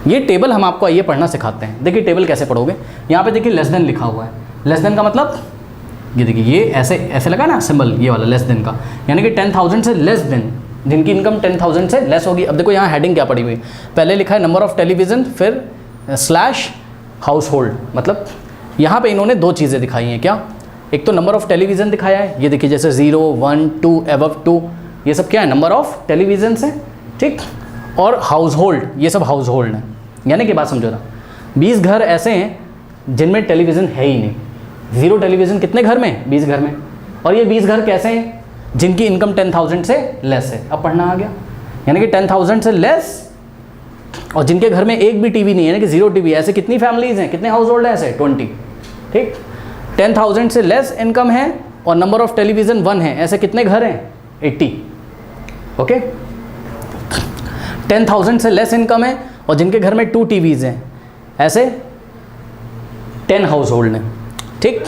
ये टेबल हम आपको आइए पढ़ना सिखाते हैं। देखिए टेबल कैसे पढ़ोगे, यहाँ पे देखिए लेस देन लिखा हुआ है, लेस देन का मतलब ये देखिए ये ऐसे लगा ना सिंबल, ये वाला लेस देन का, यानी कि 10,000 से लेस देन, जिनकी इनकम 10,000 से लेस होगी। अब देखो यहाँ हेडिंग क्या पड़ी हुई, पहले लिखा है नंबर ऑफ टेलीविज़न, फिर स्लैश हाउस होल्ड, मतलब यहाँ पे इन्होंने दो चीज़ें दिखाई हैं। क्या, एक तो नंबर ऑफ टेलीविज़न दिखाया है, ये देखिए जैसे 0 1 2 एबव 2, ये सब क्या है नंबर ऑफ टेलीविज़न है। ठीक, और हाउस होल्ड, ये सब हाउस होल्ड है, यानी कि बात समझो ना, 20 घर ऐसे हैं जिनमें टेलीविज़न है ही नहीं, 0 टेलीविज़न कितने घर में 20 घर में, और ये 20 घर कैसे हैं जिनकी इनकम 10,000 से लेस है। अब पढ़ना आ गया, यानी कि 10,000 से लेस और जिनके घर में एक भी टीवी नहीं है, यानी कि 0 टीवी, ऐसे कितनी फैमिलीज़ हैं, कितने हाउस होल्ड हैं ऐसे 20। ठीक, 10,000 से लेस इनकम है और नंबर ऑफ टेलीविज़न 1 है, ऐसे कितने घर हैं 80। ओके, 10,000 से लेस इनकम है और जिनके घर में 2 टीवीज़ हैं, ऐसे 10 हाउस होल्ड हैं। ठीक,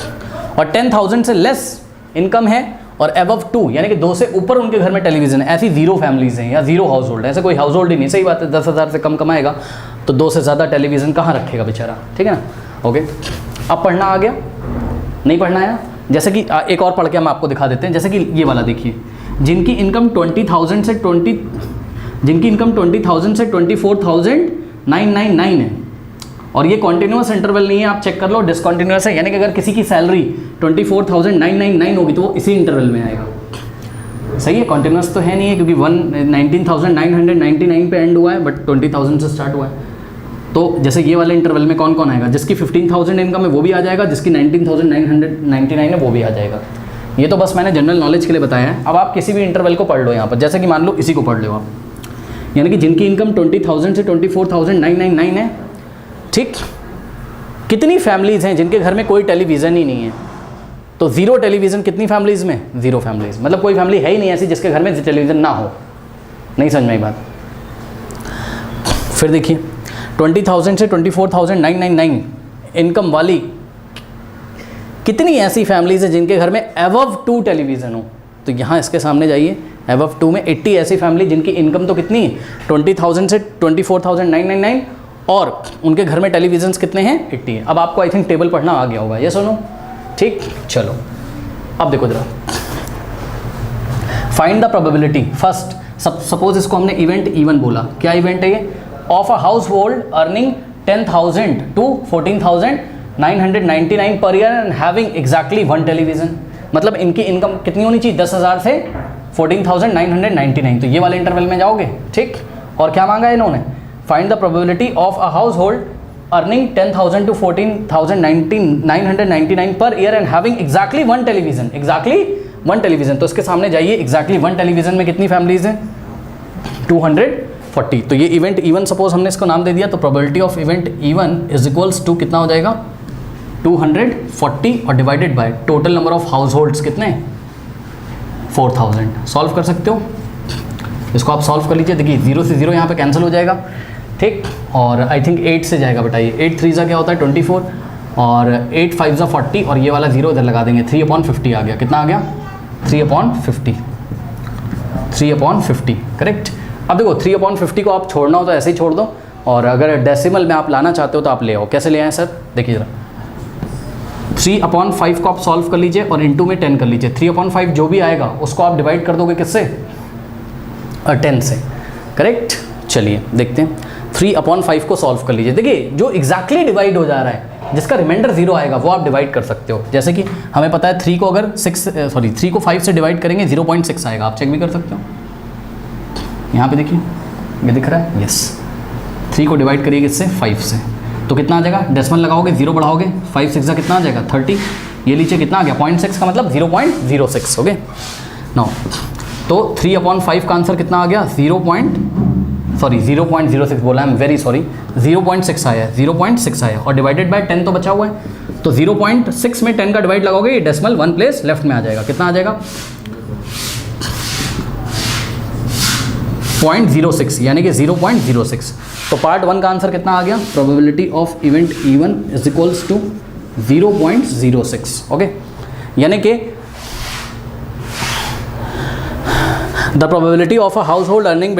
और 10,000 से लेस इनकम है और एबव 2, यानी कि 2 से ऊपर उनके घर में टेलीविज़न है, ऐसी 0 फैमिलीज़ हैं या 0 हाउस होल्ड है, ऐसे कोई हाउस होल्ड ही नहीं। सही बात है, 10,000 से कम कमाएगा तो 2 से ज़्यादा टेलीविज़न कहाँ रखेगा बेचारा। ठीक है ना। ओके, अब पढ़ना आ गया, नहीं पढ़ना है, जैसे कि एक और पढ़ के हम आपको दिखा देते हैं। जैसे कि ये वाला देखिए, जिनकी इनकम 20,000 से 24,999 है और ये कॉन्टिन्यूस इंटरवल नहीं है, आप चेक कर लो, डिसकॉन्टिन्यूस है, यानी कि अगर किसी की सैलरी 24,999 होगी तो वो इसी इंटरवल में आएगा। सही है, कॉन्टिन्यूस तो है नहीं है क्योंकि 19,999 पे एंड हुआ है, बट 20,000 से स्टार्ट हुआ है। तो जैसे ये वाले इंटरवल में कौन कौन आएगा, जिसकी 15,000 इनकम है वो भी आ जाएगा, जिसकी 19,999 है वो भी आ जाएगा। ये तो बस मैंने जनरल नॉलेज के लिए बताया है। अब आप किसी भी इंटरवल को पढ़ लो यहाँ पर, जैसे कि मान लो इसी को पढ़ लो आप, यानी कि जिनकी इनकम 20,000 से 24,999 है। ठीक, कितनी फैमिलीज़ हैं जिनके घर में कोई टेलीविज़न ही नहीं है, तो 0 टेलीविज़न कितनी फैमिलीज़ में 0 फैमिलीज़, मतलब कोई फैमिली है ही नहीं ऐसी जिसके घर में टेलीविज़न ना हो। नहीं समझ में आई बात। फिर देखिए 20,000 से 24,999 इनकम वाली कितनी ऐसी फैमिलीज़ हैं जिनके घर में एबव 2 टेलीविज़न हो, तो यहाँ इसके सामने जाइए, एबव 2 में 80 ऐसी फैमिली जिनकी इनकम तो कितनी है 20,000 से 24,999 और उनके घर में टेलीविज़न्स कितने हैं 80 है। अब आपको आई थिंक टेबल पढ़ना आ गया होगा, ये सुनो। ठीक, चलो अब देखो जरा, find the probability. First suppose इसको हमने इवेंट इवन बोला, क्या इवेंट है ये, of a household earning 10,000 to 14,999 per year and having exactly 1 television, मतलब इनकी इनकम कितनी होनी चाहिए 10,000 से 14,999, तो ये वाले इंटरवल में जाओगे। ठीक, और क्या मांगा है इन्होंने, find the probability of a household earning 10,000 to 14,999 per year and having exactly one television, तो इसके सामने जाइए, एग्जैक्टली वन टेलीविजन में कितनी फैमिलीज हैं? 240। तो ये इवेंट इवन सपोज हमने इसको नाम दे दिया, तो probability of event even is equals to कितना हो जाएगा? 240 और divided by total number of households कितने? 4000। सॉल्व कर सकते हो इसको, आप सॉल्व कर लीजिए। देखिए 0 से 0 यहाँ पे कैंसिल हो जाएगा, ठीक, और आई थिंक 8 से जाएगा बेटा, ये 8 3 क्या होता है? 24, और 8 5 40, और ये वाला 0 इधर लगा देंगे, 3/50 आ गया। कितना आ गया? 3/50 करेक्ट। अब देखो 3/50 को आप छोड़ना हो तो ऐसे ही छोड़ दो, और अगर डेसिमल में आप लाना चाहते हो तो आप ले आओ। कैसे ले आए सर? देखिए जरा, 3/5 को आप सॉल्व कर लीजिए और इनटू में 10 कर लीजिए। 3/5 जो भी आएगा उसको आप डिवाइड कर दोगे किससे? 10 से, करेक्ट। चलिए देखते हैं, 3/5 को सॉल्व कर लीजिए। देखिए जो एग्जैक्टली डिवाइड हो जा रहा है, जिसका रिमाइंडर 0 आएगा, वो आप डिवाइड कर सकते हो। जैसे कि हमें पता है 3 को 5 से डिवाइड करेंगे 0.6 आएगा, आप चेक भी कर सकते हो। यहाँ पे देखिए, ये दिख रहा है, यस। 3 को डिवाइड करिए किससे? 5 से, तो कितना आ जाएगा? डेसिमल लगाओगे, 0 बढ़ाओगे, 5 6 कितना आ जाएगा? 30। ये नीचे कितना आ गया? 0.6 का मतलब 0.06। ओके नाउ, तो 3/5 का आंसर कितना आ गया? 0.06 बोला, आई एम वेरी सॉरी, 0.6 आया है, 0.6 आया, और डिवाइडेड बाय 10 तो बचा हुआ है, तो 0.6 में 10 का डिवाइड लगाओगे, ये डेसिमल 1 प्लेस लेफ्ट में आ जाएगा। कितना आ जाएगा? 0.06, यानी कि 0.06। तो पार्ट 1 का आंसर कितना आ गया? Probability of event E1 is equals to 0.06। Okay, यानी कि the probability of a household earning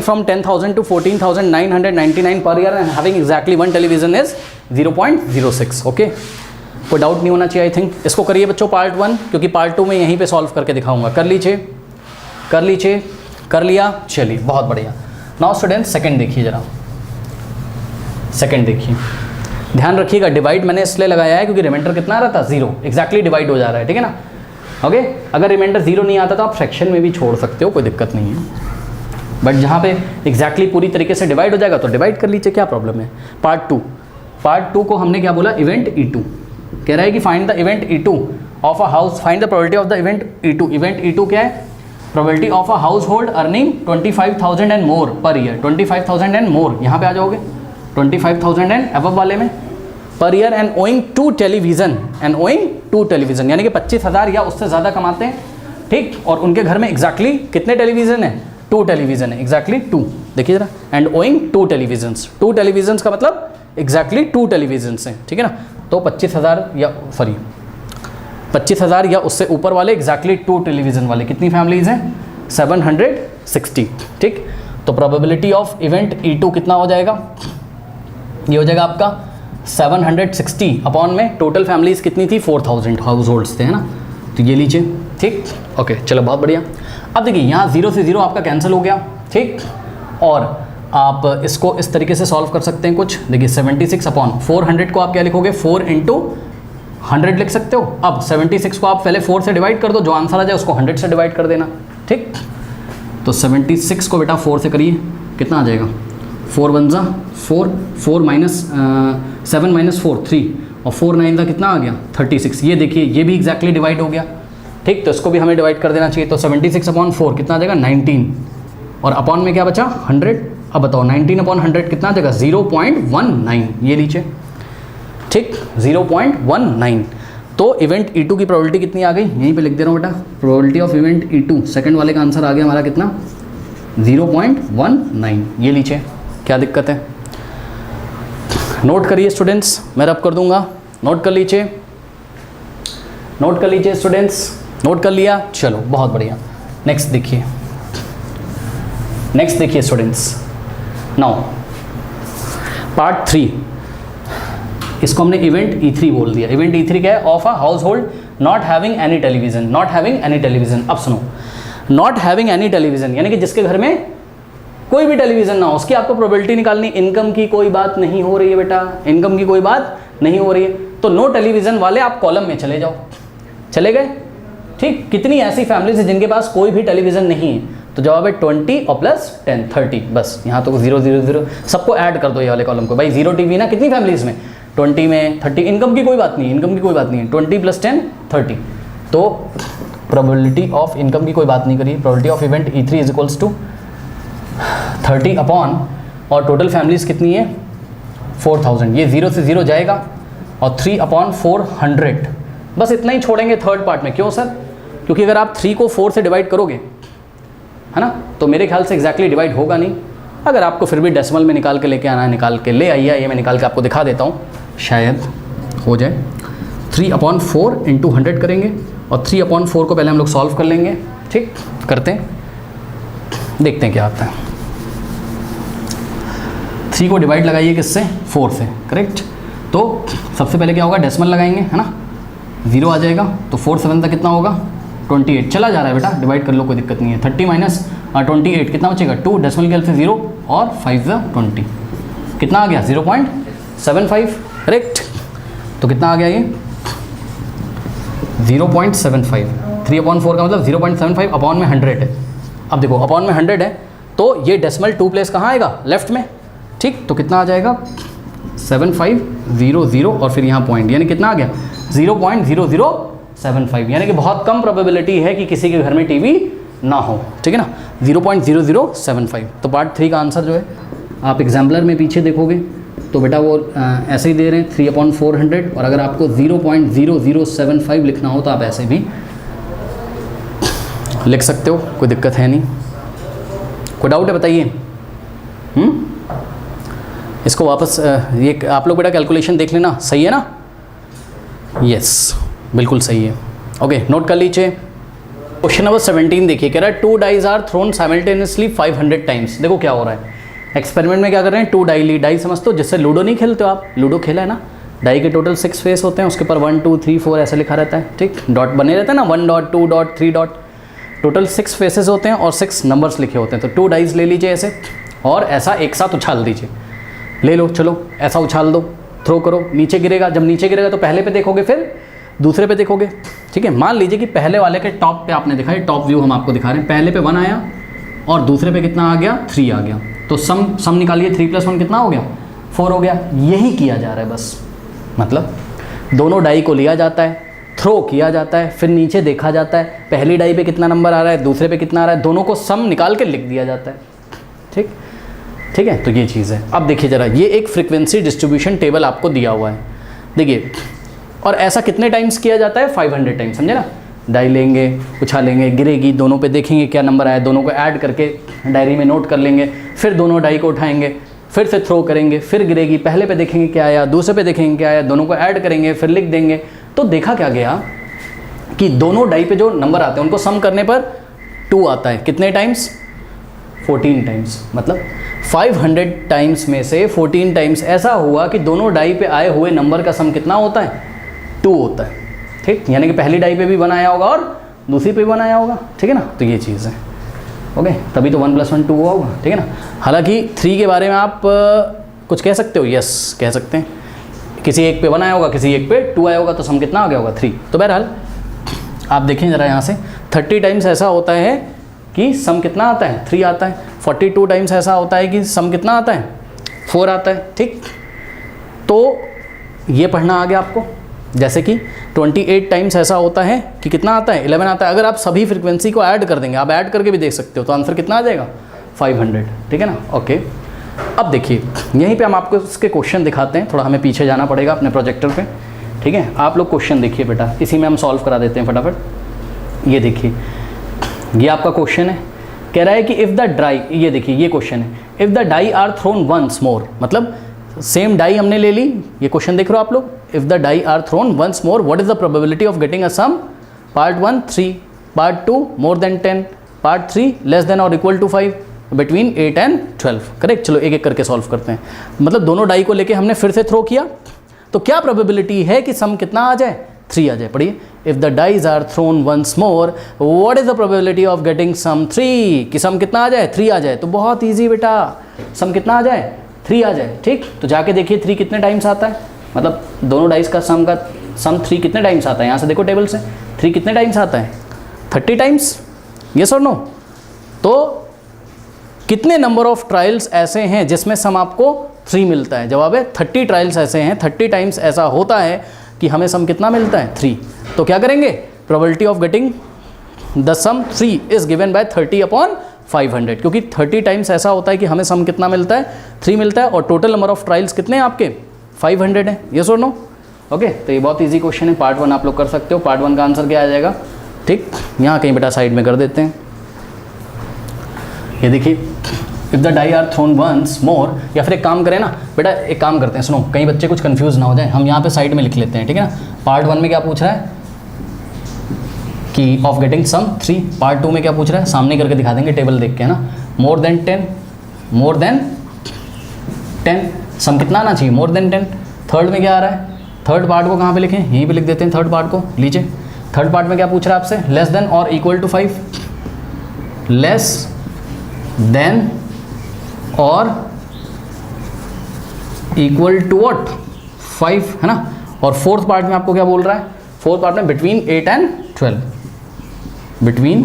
from 10,000 to 14,999 per year and having exactly one television is 0.06। Okay, कोई डाउट नहीं होना चाहिए आई थिंक। इसको करिए बच्चों पार्ट 1, क्योंकि पार्ट 2 में यहीं पे सॉल्व करके दिखाऊंगा। कर लीजिए, कर लिया, चलिए बहुत बढ़िया। नाउ स्टूडेंट्स सेकंड देखिए जरा, सेकंड देखिए, ध्यान रखिएगा, डिवाइड मैंने इसलिए लगाया है क्योंकि रिमाइंडर कितना आ रहा था? 0, एग्जैक्टली डिवाइड हो जा रहा है, ठीक है ना। ओके, अगर रिमाइंडर 0 नहीं आता तो आप फ्रैक्शन में भी छोड़ सकते हो, कोई दिक्कत नहीं है, बट जहाँ पे एग्जैक्टली पूरी तरीके से डिवाइड हो जाएगा तो डिवाइड कर लीजिए, क्या प्रॉब्लम है। पार्ट टू को हमने क्या बोला? इवेंट E2 कह रहा है कि find the event E2 of a house, find the probability of the event E2। Event E2 क्या है? Probability of a household earning 25,000 and more per year. 25,000 and more, यहाँ पे आ जाओगे, 25,000 एंड अबव वाले में per year, and owing to television, यानी कि 25,000 या उससे ज़्यादा कमाते हैं, ठीक, और उनके घर में एग्जैक्टली कितने टेलीविज़न है? 2 टेलीविज़न है, एग्जैक्टली 2। देखिए जरा, एंड ओइंग 2 टेलीविजन्स, 2 टेलीविजन्स का मतलब एग्जैक्टली 2 टेलीविजन्स हैं, ठीक है ना। तो 25,000 या उससे ऊपर वाले एग्जैक्टली 2 टेलीविज़न वाले कितनी फैमिलीज़ हैं? 760, ठीक। तो प्रोबेबिलिटी ऑफ इवेंट E2 कितना हो जाएगा? ये हो जाएगा आपका 760 अपॉन में टोटल फैमिलीज़ कितनी थी? 4,000 हाउस होल्ड्स थे, है ना। तो ये लीजिए, ठीक, ओके, चलो बहुत बढ़िया। अब देखिए यहाँ 0 से 0 आपका कैंसिल हो गया, ठीक, और आप इसको इस तरीके से सॉल्व कर सकते हैं कुछ। देखिए 76 अपॉन 400 को आप क्या लिखोगे? 4 × 100 लिख सकते हो। अब 76 को आप पहले 4 से डिवाइड कर दो, जो आंसर आ जाए उसको 100 से डिवाइड कर देना, ठीक। तो 76 को बेटा 4 से करिए, कितना आ जाएगा? 4 1 जा 4, 4 7 -4 3, और 4 9 का कितना आ गया? 36। ये देखिए, ये भी एग्जैक्टली डिवाइड हो गया, ठीक, तो इसको भी हमें डिवाइड कर देना चाहिए। तो 76 अपॉन 4 कितना आ जाएगा? 19, और अपॉन में क्या बचा? 100। अब बताओ 19 अपॉन 100 कितना आ जाएगा? 0.19, ये लीजिए, ठीक, 0.19। तो इवेंट E2 की प्रोबेबिलिटी कितनी आ गई? यहीं पे लिख दे रहा हूँ बेटा, probability of event E2 second वाले का आंसर आ गया हमारा कितना? 0.19, ये लीजिए। क्या दिक्कत है? नोट करिए स्टूडेंट्स, मैं रब कर दूंगा, नोट कर लीजिए स्टूडेंट्स, नोट कर लिया, चलो बहुत बढ़िया। नेक्स्ट देखिए स्टूडेंट्स, नाउ पार्ट 3, इसको हमने इवेंट E3 बोल दिया। इवेंट E3 क्या है? Of a house hold not having any television. अब सुनो, नॉट हैविंग एनी टेलीविजन यानी कि जिसके घर में कोई भी टेलीविजन ना हो, उसकी आपको प्रोबेबिलिटी निकालनी। इनकम की कोई बात नहीं हो रही है बेटा, इनकम की कोई बात नहीं हो रही है, तो नो टेलीविजन वाले आप कॉलम में चले जाओ, चले गए, ठीक। कितनी ऐसी फैमिलीज हैं जिनके पास कोई भी टेलीविज़न नहीं है, तो जवाब है 20 और प्लस 10 30। बस यहाँ तो 0 0 0 सबको ऐड कर दो ये वाले कॉलम को। भाई 0 टीवी ना कितनी फैमिलीज में, 20 में 30। इनकम की कोई बात नहीं है, इनकम की कोई बात नहीं है। 20 + 10 30। तो प्रोबेबिलिटी ऑफ इनकम की कोई बात नहीं करिए। Probability of event E3 = 30 upon, और टोटल फैमिलीज कितनी है 4000। ये 0 से 0 जाएगा और 3/400। बस इतना ही छोड़ेंगे थर्ड पार्ट में। क्यों सर? क्योंकि अगर आप 3 को 4 से डिवाइड करोगे, है ना, तो मेरे ख्याल से एग्जैक्टली डिवाइड होगा नहीं। अगर आपको फिर भी डेसिमल में निकाल के लेके आना है, निकाल के ले आइए। ये मैं निकाल के आपको दिखा देता हूँ, शायद हो जाए। 3/4 × 100 करेंगे और 3/4 को पहले हम लोग सॉल्व कर लेंगे। ठीक, करते हैं, देखते हैं क्या आता है। 3 को डिवाइड लगाइए किससे, 4 से, करेक्ट। तो सबसे पहले क्या होगा, डेसिमल लगाएंगे, है ना, 0 आ जाएगा। तो 4 7 तक कितना होगा 28। चला जा रहा है बेटा, डिवाइड कर लो, कोई दिक्कत नहीं है। 30 - 28 कितना बचेगा 2, डेसिमल के हेल्प से 0 और 5 × 20 कितना आ गया 0.75, करेक्ट। तो कितना आ गया ये 0.75। 3/4 का मतलब 0.75 अपॉन में 100 है। अब देखो अपॉन में 100 है तो ये डेसिमल 2 प्लेस कहाँ आएगा, लेफ्ट में। ठीक, तो कितना आ जाएगा 7500 और फिर यहाँ पॉइंट, यानी कितना आ गया 0.0075। यानी कि बहुत कम प्रोबेबिलिटी है कि किसी के घर में टीवी ना हो। ठीक है ना, 0.0075। तो पार्ट 3 का आंसर जो है आप एग्जाम्पलर में पीछे देखोगे तो बेटा वो ऐसे ही दे रहे हैं 3/400। और अगर आपको 0.0075 लिखना हो तो आप ऐसे भी लिख सकते हो, कोई दिक्कत है नहीं। कोई डाउट है बताइए? इसको वापस ये आप लोग बेटा कैलकुलेशन देख लेना, सही है ना? यस, बिल्कुल सही है। ओके, नोट कर लीजिए। क्वेश्चन नंबर 17 देखिए, कह रहा है 2 dice are thrown simultaneously 500 times. देखो क्या हो रहा है, एक्सपेरिमेंट में क्या कर रहे हैं, 2 डाई ली। डाई समझते हो, जिससे लूडो नहीं खेलते हो आप, लूडो खेला है ना, डाई के टोटल 6 फेस होते हैं, उसके ऊपर 1 2 3 4 ऐसे लिखा रहता है। ठीक, डॉट बने रहते हैं ना, 1 dot 2 dot 3 dot, total 6 faces होते हैं और 6 नंबर्स लिखे होते हैं। तो 2 डाइज ले लीजिए ऐसे और ऐसा एक साथ उछाल दीजिए। ले लो, चलो ऐसा उछाल दो, थ्रो करो, नीचे गिरेगा। जब नीचे गिरेगा तो पहले पे देखोगे, फिर दूसरे पे देखोगे। ठीक है, मान लीजिए कि पहले वाले के टॉप पे आपने देखा, टॉप व्यू हम आपको दिखा रहे हैं। पहले पे 1 आया और दूसरे पे कितना आ गया 3 आ गया। तो सम निकालिए, 3 + 1 कितना हो गया 4 हो गया। यही किया जा रहा है बस, मतलब दोनों डाई को लिया जाता है, थ्रो किया जाता है, फिर नीचे देखा जाता है, पहली डाई पे कितना नंबर आ रहा है, दूसरे पे कितना आ रहा है, दोनों को सम निकाल के लिख दिया जाता है। ठीक, ठीक है, तो ये चीज़ है। अब देखिए ज़रा, ये एक फ्रीक्वेंसी डिस्ट्रीब्यूशन टेबल आपको दिया हुआ है, देखिए। और ऐसा कितने टाइम्स किया जाता है 500 टाइम्स, समझे ना। डाई लेंगे, उछालेंगे, गिरेगी, दोनों पे देखेंगे क्या नंबर आया, दोनों को ऐड करके डायरी में नोट कर लेंगे, फिर दोनों डाई को उठाएंगे, फिर से थ्रो करेंगे, फिर गिरेगी, पहले पे देखेंगे क्या आया, दूसरे पे देखेंगे क्या आया, दोनों को ऐड करेंगे, फिर लिख देंगे। तो देखा क्या गया कि दोनों डाई पे जो नंबर आते हैं उनको सम करने पर 2 आता है। कितने टाइम्स 14 टाइम्स। मतलब 500 टाइम्स में से 14 टाइम्स ऐसा हुआ कि दोनों डाई पे आए हुए नंबर का सम कितना होता है 2 होता है। ठीक, यानी कि पहली डाई पे भी 1 आया होगा और दूसरी पे भी 1 आया होगा। ठीक है ना, तो ये चीज़ है। ओके, तभी तो 1 + 1 2 हुआ होगा। ठीक है ना। हालांकि 3 के बारे में आप कुछ कह सकते हो, यस कह सकते हैं। किसी एक पे 1 आया होगा, किसी एक पे 2 आया होगा, तो सम कितना आ गया होगा 3। तो बहरहाल आप देखें ज़रा यहाँ से 30 टाइम्स ऐसा होता है कि सम कितना आता है 3 आता है। 42 टाइम्स ऐसा होता है कि सम कितना आता है 4 आता है। ठीक, तो ये पढ़ना आ गया आपको। जैसे कि 28 टाइम्स ऐसा होता है कि कितना आता है 11 आता है। अगर आप सभी फ्रीक्वेंसी को ऐड कर देंगे, आप ऐड करके भी देख सकते हो, तो आंसर कितना आ जाएगा 500। ठीक है ना। ओके, अब देखिए यहीं पे हम आपको इसके क्वेश्चन दिखाते हैं। थोड़ा हमें पीछे जाना पड़ेगा अपने प्रोजेक्टर पे। ठीक है, आप लोग क्वेश्चन देखिए बेटा, इसी में हम सॉल्व करा देते हैं फटाफट। ये देखिए, ये आपका क्वेश्चन है, कह रहा है कि इफ़ द डाई, ये देखिए ये क्वेश्चन है, if the die are thrown once more, मतलब सेम डाई हमने ले ली। ये क्वेश्चन देख रहे हो आप लोग, if the die are thrown once more what is the probability of getting a sum, part 1 3, part 2 more than 10, part 3 less than और equal to 5, between 8 and 12। Correct. चलो एक एक करके सॉल्व करते हैं। मतलब दोनों डाई को लेके हमने फिर से थ्रो किया, तो क्या प्रोबेबिलिटी है कि सम कितना आ जाए 3 आ जाए। पढ़िए, if the dice are thrown once more what is the probability of getting sum 3, कि सम कितना आ जाए 3 आ जाए। तो बहुत ईजी बेटा, सम कितना आ जाए 3 आ जाए। ठीक, तो जाके देखिए 3 कितने टाइम्स आता है, मतलब दोनों डाइज का सम 3 कितने टाइम्स आता है। यहाँ से देखो टेबल से 3 कितने टाइम्स आता है 30 टाइम्स। यस और नो? तो कितने नंबर ऑफ ट्रायल्स ऐसे हैं जिसमें सम आपको 3 मिलता है? जवाब है 30 ट्रायल्स ऐसे हैं, 30 टाइम्स ऐसा होता है कि हमें सम कितना मिलता है? 3। तो क्या करेंगे? Probability of getting the sum 3 is given by 30/500, क्योंकि 30 टाइम्स ऐसा होता है कि हमें सम कितना मिलता है? 3 मिलता है, और टोटल नंबर ऑफ ट्रायल्स कितने हैं आपके? 500 है। यस और नो? ओके, तो ये बहुत ईजी क्वेश्चन है, पार्ट 1 आप लोग कर सकते हो। पार्ट 1 का आंसर क्या आ जाएगा? ठीक, यहाँ कहीं बेटा साइड में कर देते हैं। ये देखिए, if the die are thrown once more, या फिर एक काम करें ना बेटा, एक काम करते हैं, सुनो, कहीं बच्चे कुछ कंफ्यूज ना हो जाए, हम यहाँ पे साइड में लिख लेते हैं, ठीक है ना। पार्ट 1 में क्या पूछ रहा है कि ऑफ गेटिंग सम 3, पार्ट 2 में क्या पूछ रहा है, सामने करके दिखा देंगे टेबल देख के, है ना। मोर देन 10, सम कितना आना चाहिए? मोर देन 10। थर्ड में क्या आ रहा है? थर्ड पार्ट को कहाँ पे लिखें? यहीं पे लिख देते हैं थर्ड पार्ट को, लीजिए। थर्ड पार्ट में क्या पूछ रहा है आपसे? लेस देन और इक्वल टू 5, लेस देन और इक्वल टू व्हाट? 5, है ना। और फोर्थ पार्ट में आपको क्या बोल रहा है? फोर्थ पार्ट में बिटवीन 8 एंड 12, बिटवीन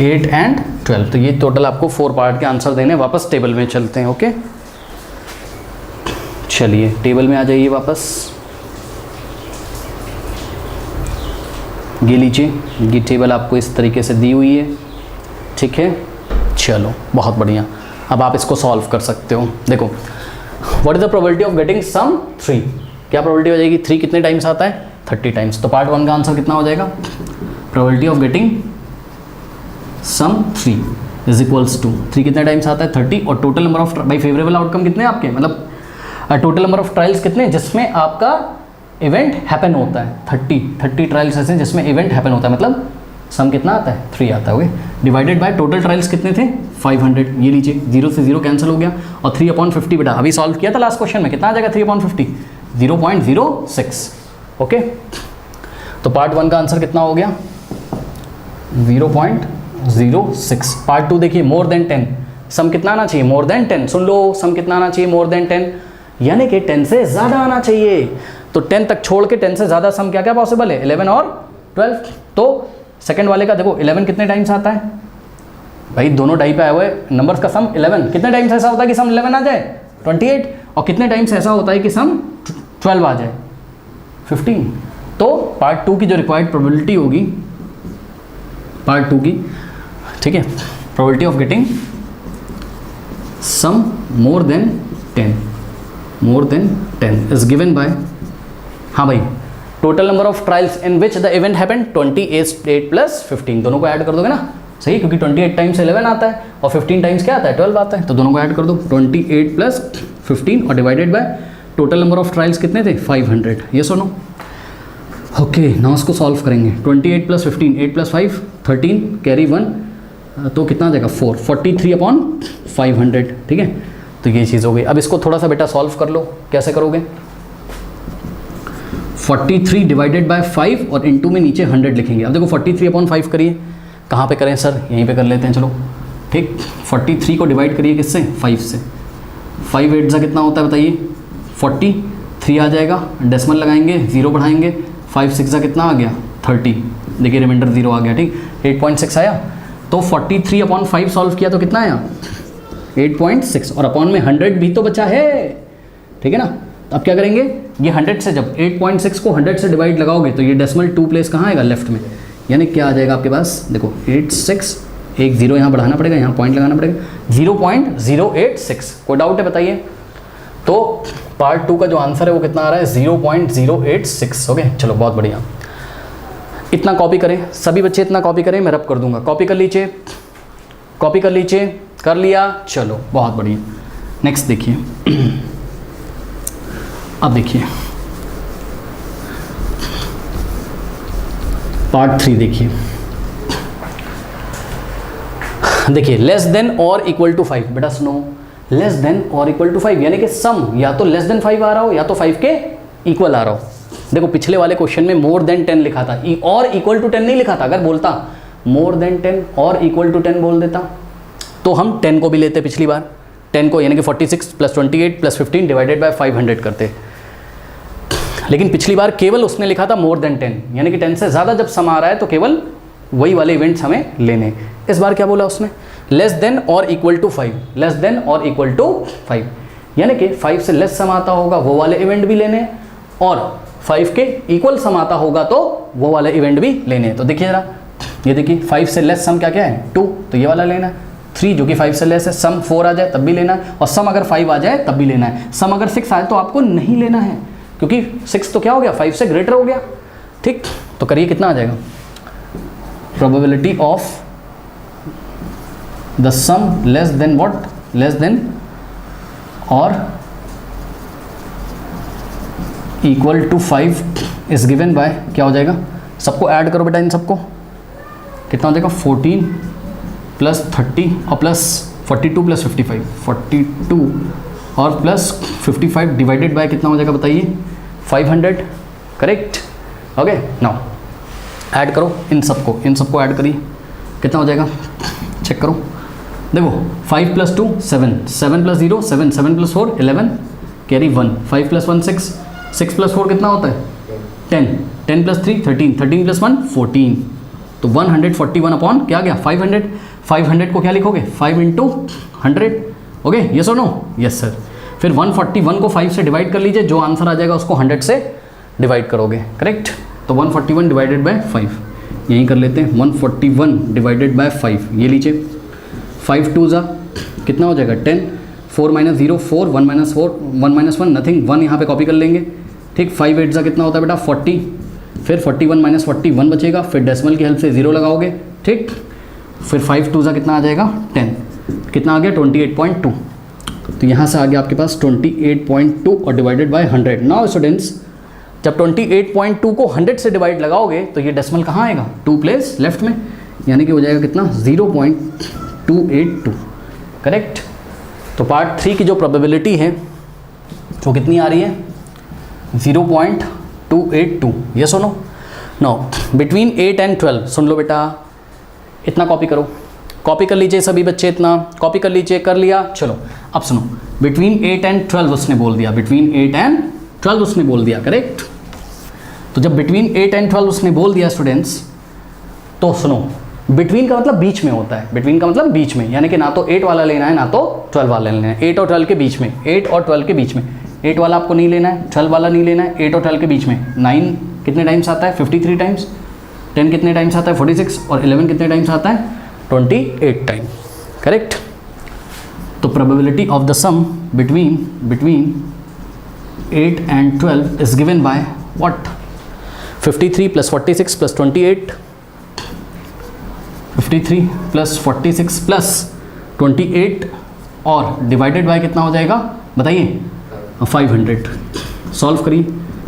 8 एंड 12। तो ये टोटल आपको 4 पार्ट के आंसर देने। वापस टेबल में चलते हैं। ओके, चलिए टेबल में आ जाइए वापस। ये लीजिए, ये टेबल आपको इस तरीके से दी हुई है, ठीक है। चलो बहुत बढ़िया, अब आप इसको सॉल्व कर सकते हो। देखो, what is the probability of getting sum 3? क्या प्रोबेबिलिटी हो जाएगी? 3 कितने टाइम्स आता है? 30 टाइम्स। तो पार्ट 1 का आंसर कितना हो जाएगा? Probability of getting sum 3 is equals to 3 कितने टाइम्स आता है? 30। और total number of by favourable outcome कितने हैं आपके? मतलब टोटल नंबर ऑफ ट्रायल्स कितने जिसमें आपका इवेंट हैपन होता है? 30 ट्रायल्स ऐसे जिसमें इवेंट हैपन होता है, मतलब सम कितना आता है? 3 आता है। Okay, divided by total trials कितने थे? 500। ये लीजिए, 0 से 0 कैंसिल हो गया, और 3/50 बेटा अभी सॉल्व किया था लास्ट क्वेश्चन में, कितना आ जाएगा? 3/50, 0.06। ओके, तो पार्ट 1 का आंसर कितना हो गया? 0.06। पार्ट 2 देखिए, मोर देन 10, सम कितना आना चाहिए? मोर देन 10। सुन लो, सम कितना आना चाहिए? मोर देन 10, यानी कि 10 से ज़्यादा आना चाहिए। तो 10 तक छोड़ के 10 से ज़्यादा सम क्या क्या पॉसिबल है? 11 और 12। तो सेकंड वाले का देखो, 11 कितने टाइम्स आता है? भाई दोनों डाई पे आए हुए नंबर्स का सम 11। कितने टाइम्स ऐसा होता है कि सम 11 आ जाए? 28। और कितने टाइम्स ऐसा होता है कि सम 12 आ जाए? 15। तो पार्ट 2 की जो रिक्वायर्ड प्रोबेबिलिटी होगी, पार्ट 2 की, ठीक है, probability of getting sum more than 10 is given by, हाँ भाई, total number of trials in which the event happened 28 plus 15, दोनों को ऐड कर दोगे ना, सही, क्योंकि 28 टाइम्स 11 आता है और 15 टाइम्स क्या आता है? 12 आता है, तो दोनों को ऐड कर दो, 28 प्लस 15 और divided by total number of trials कितने थे? 500। ये सुनो, ओके, नाउ इसको सॉल्व करेंगे। 28 प्लस 15, 8 प्लस 5 13, कैरी 1, तो कितना आ जाएगा? 4, 43/500, ठीक है। तो ये चीज़ हो गई। अब इसको थोड़ा सा बेटा सॉल्व कर लो। कैसे करोगे? 43 डिवाइडेड बाय 5 और इनटू में नीचे 100 लिखेंगे। अब देखो 43/5 करिए, कहाँ पे करें सर? यहीं पे कर लेते हैं, चलो ठीक। 43 को डिवाइड करिए किससे? 5 से। 5 8 सा कितना होता है बताइए? 43 आ जाएगा, डेसिमल लगाएंगे, 0 बढ़ाएंगे, 5 6 सा कितना आ गया? 30। देखिए रिमाइंडर 0 आ गया, ठीक, 8.6 आया। तो 43/5 सॉल्व किया तो कितना आया? 8.6, और अपॉन में 100 भी तो बचा है, ठीक है ना। अब क्या करेंगे? ये 100 से जब 8.6 को 100 से डिवाइड लगाओगे तो ये डेसिमल 2 प्लेस कहाँ आएगा? लेफ्ट में, यानी क्या आ जाएगा आपके पास? देखो 86, एक 0 यहाँ बढ़ाना पड़ेगा, यहाँ पॉइंट लगाना पड़ेगा, 0.086। कोई डाउट है बताइए? तो पार्ट 2 का जो आंसर है वो कितना आ रहा है? 0.086। ओके, चलो बहुत बढ़िया। इतना कॉपी करें, सभी बच्चे इतना कॉपी करें, मैं रब कर दूंगा। कॉपी कर लीजिए, कॉपी कर लीजिए, कर लिया, चलो बहुत बढ़िया। नेक्स्ट देखिए, अब देखिए पार्ट 3 देखिए। देखिए लेस देन और इक्वल टू 5, बेटा सुनो, लेस देन और इक्वल टू 5 यानी कि सम या तो लेस देन 5 आ रहा हो या तो 5 के इक्वल आ रहा हो। देखो पिछले वाले क्वेश्चन में मोर देन 10 लिखा था और इक्वल टू 10 नहीं लिखा था। अगर बोलता मोर देन 10 और इक्वल टू 10 बोल देता तो हम 10 को भी लेते पिछली बार, 10 को, यानी कि 46 प्लस 28 प्लस 15 डिवाइडेड बाय 500 करते। लेकिन पिछली बार केवल उसने लिखा था मोर देन 10, यानी कि 10 से ज़्यादा जब सम आ रहा है तो केवल वही वाले इवेंट्स हमें लेने। इस बार क्या बोला उसने, लेस देन और इक्वल टू 5, लेस देन और इक्वल टू 5, यानी कि 5 से लेस सम आता होगा वो वाले इवेंट भी लेने हैं, और 5 के इक्वल सम आता होगा तो वो वाले इवेंट भी लेने हैं। तो देखिए जरा, ये देखिए 5 से लेस सम क्या क्या है 2, तो ये वाला लेना है। 3 जो कि 5 से लेस है, सम 4 आ जाए तब भी लेना है, और सम अगर 5 आ जाए तब भी लेना है। सम अगर 6 आए तो आपको नहीं लेना है, क्योंकि 6 तो क्या हो गया 5 से ग्रेटर हो गया। ठीक, तो करिए कितना आ जाएगा, probability of the sum less than what, less than और equal to 5 is given by, क्या हो जाएगा, सबको ऐड करो बेटा, इन सबको कितना हो जाएगा 14 प्लस 30 और प्लस 42 प्लस 55, 42 और प्लस 55 डिवाइडेड बाय कितना हो जाएगा बताइए 500, करेक्ट। ओके, नाउ ऐड करो इन सबको ऐड करिए, कितना हो जाएगा चेक करो। देखो 5 plus 2 7, 7 plus 0 7, 7 plus 4 11, carry 1, 5 plus 1 6, 6 plus 4 कितना होता है 10, 10 प्लस 3 13, 13 प्लस 1 14, तो 141 अपॉन क्या गया 500। 500 को क्या लिखोगे 5 इंटू 100, ओके यस और नो, यस सर। फिर 141 को 5 से डिवाइड कर लीजिए, जो आंसर आ जाएगा उसको 100 से डिवाइड करोगे, करेक्ट। तो 141 डिवाइडेड बाय 5, यहीं कर लेते हैं 141 डिवाइडेड बाय 5, ये लीजिए 5 2 जा कितना हो जाएगा 10, 4 माइनस 0 4, 1 माइनस 4 1 माइनस 1 नथिंग, 1 यहाँ पे कॉपी कर लेंगे। ठीक, 5 8 जा कितना होता है बेटा 40, फिर 41 माइनस 41 बचेगा, फिर डेसिमल की हेल्प से 0 लगाओगे। ठीक, फिर 5 2 जा कितना आ जाएगा 10, कितना आ गया 28.2, तो यहाँ से आ गया आपके पास 28.2 और डिवाइडेड बाय 100। नाउ स्टूडेंट्स, जब 28.2 को 100 से डिवाइड लगाओगे तो ये डेसिमल कहाँ आएगा 2 प्लेस लेफ्ट में, यानी कि हो जाएगा कितना 0.282, करेक्ट। तो पार्ट 3 की जो प्रोबेबिलिटी है वो कितनी आ रही है 0.282, ये सुनो। नो, बिटवीन 8 एंड 12, सुन लो बेटा, इतना कॉपी करो, कॉपी कर लीजिए सभी बच्चे, इतना कॉपी कर लीजिए, कर लिया। चलो अब सुनो, बिटवीन 8 एंड 12 उसने बोल दिया, बिटवीन 8 एंड 12 उसने बोल दिया, करेक्ट। तो जब बिटवीन 8 एंड 12 उसने बोल दिया स्टूडेंट्स, तो सुनो, बिटवीन का मतलब बीच में होता है, बिटवीन का मतलब बीच में, यानी कि ना तो 8 वाला लेना है ना तो 12 वाला लेना है, 8 और 12 के बीच में, 8 और 12 के बीच में। 8 वाला आपको नहीं लेना है, 12 वाला नहीं लेना है, 8 और 12 के बीच में। 9 कितने टाइम्स आता है 53 टाइम्स, 10 कितने टाइम्स आता है 46, और 11 कितने टाइम्स आता है 28 टाइम, करेक्ट। तो probability of the sum between 8 and 12 is given by what, 53 plus 46 plus 28, 53 plus 46 plus 28 और डिवाइडेड बाय कितना हो जाएगा बताइए 500। सॉल्व करिए,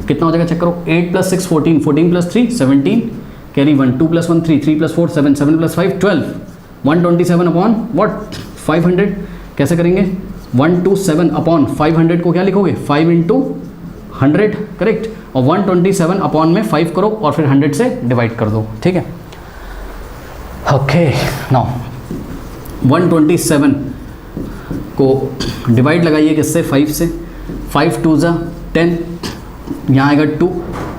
कितना हो जाएगा चेक करो। 8 plus 6 14, 14 plus 3 17, carry 1, 2 plus 1 3, 3 plus 4 7, 7 plus 5 12, 127 upon what 500। कैसे करेंगे 127 अपॉन 500 को क्या लिखोगे 5 इंटू 100, करेक्ट, और 127 अपॉन में 5 करो और फिर 100 से डिवाइड कर दो, ठीक है। ओके, नाउ 127 को डिवाइड लगाइए किससे 5 से, 5 2 जा 10, यहाँ आएगा 2,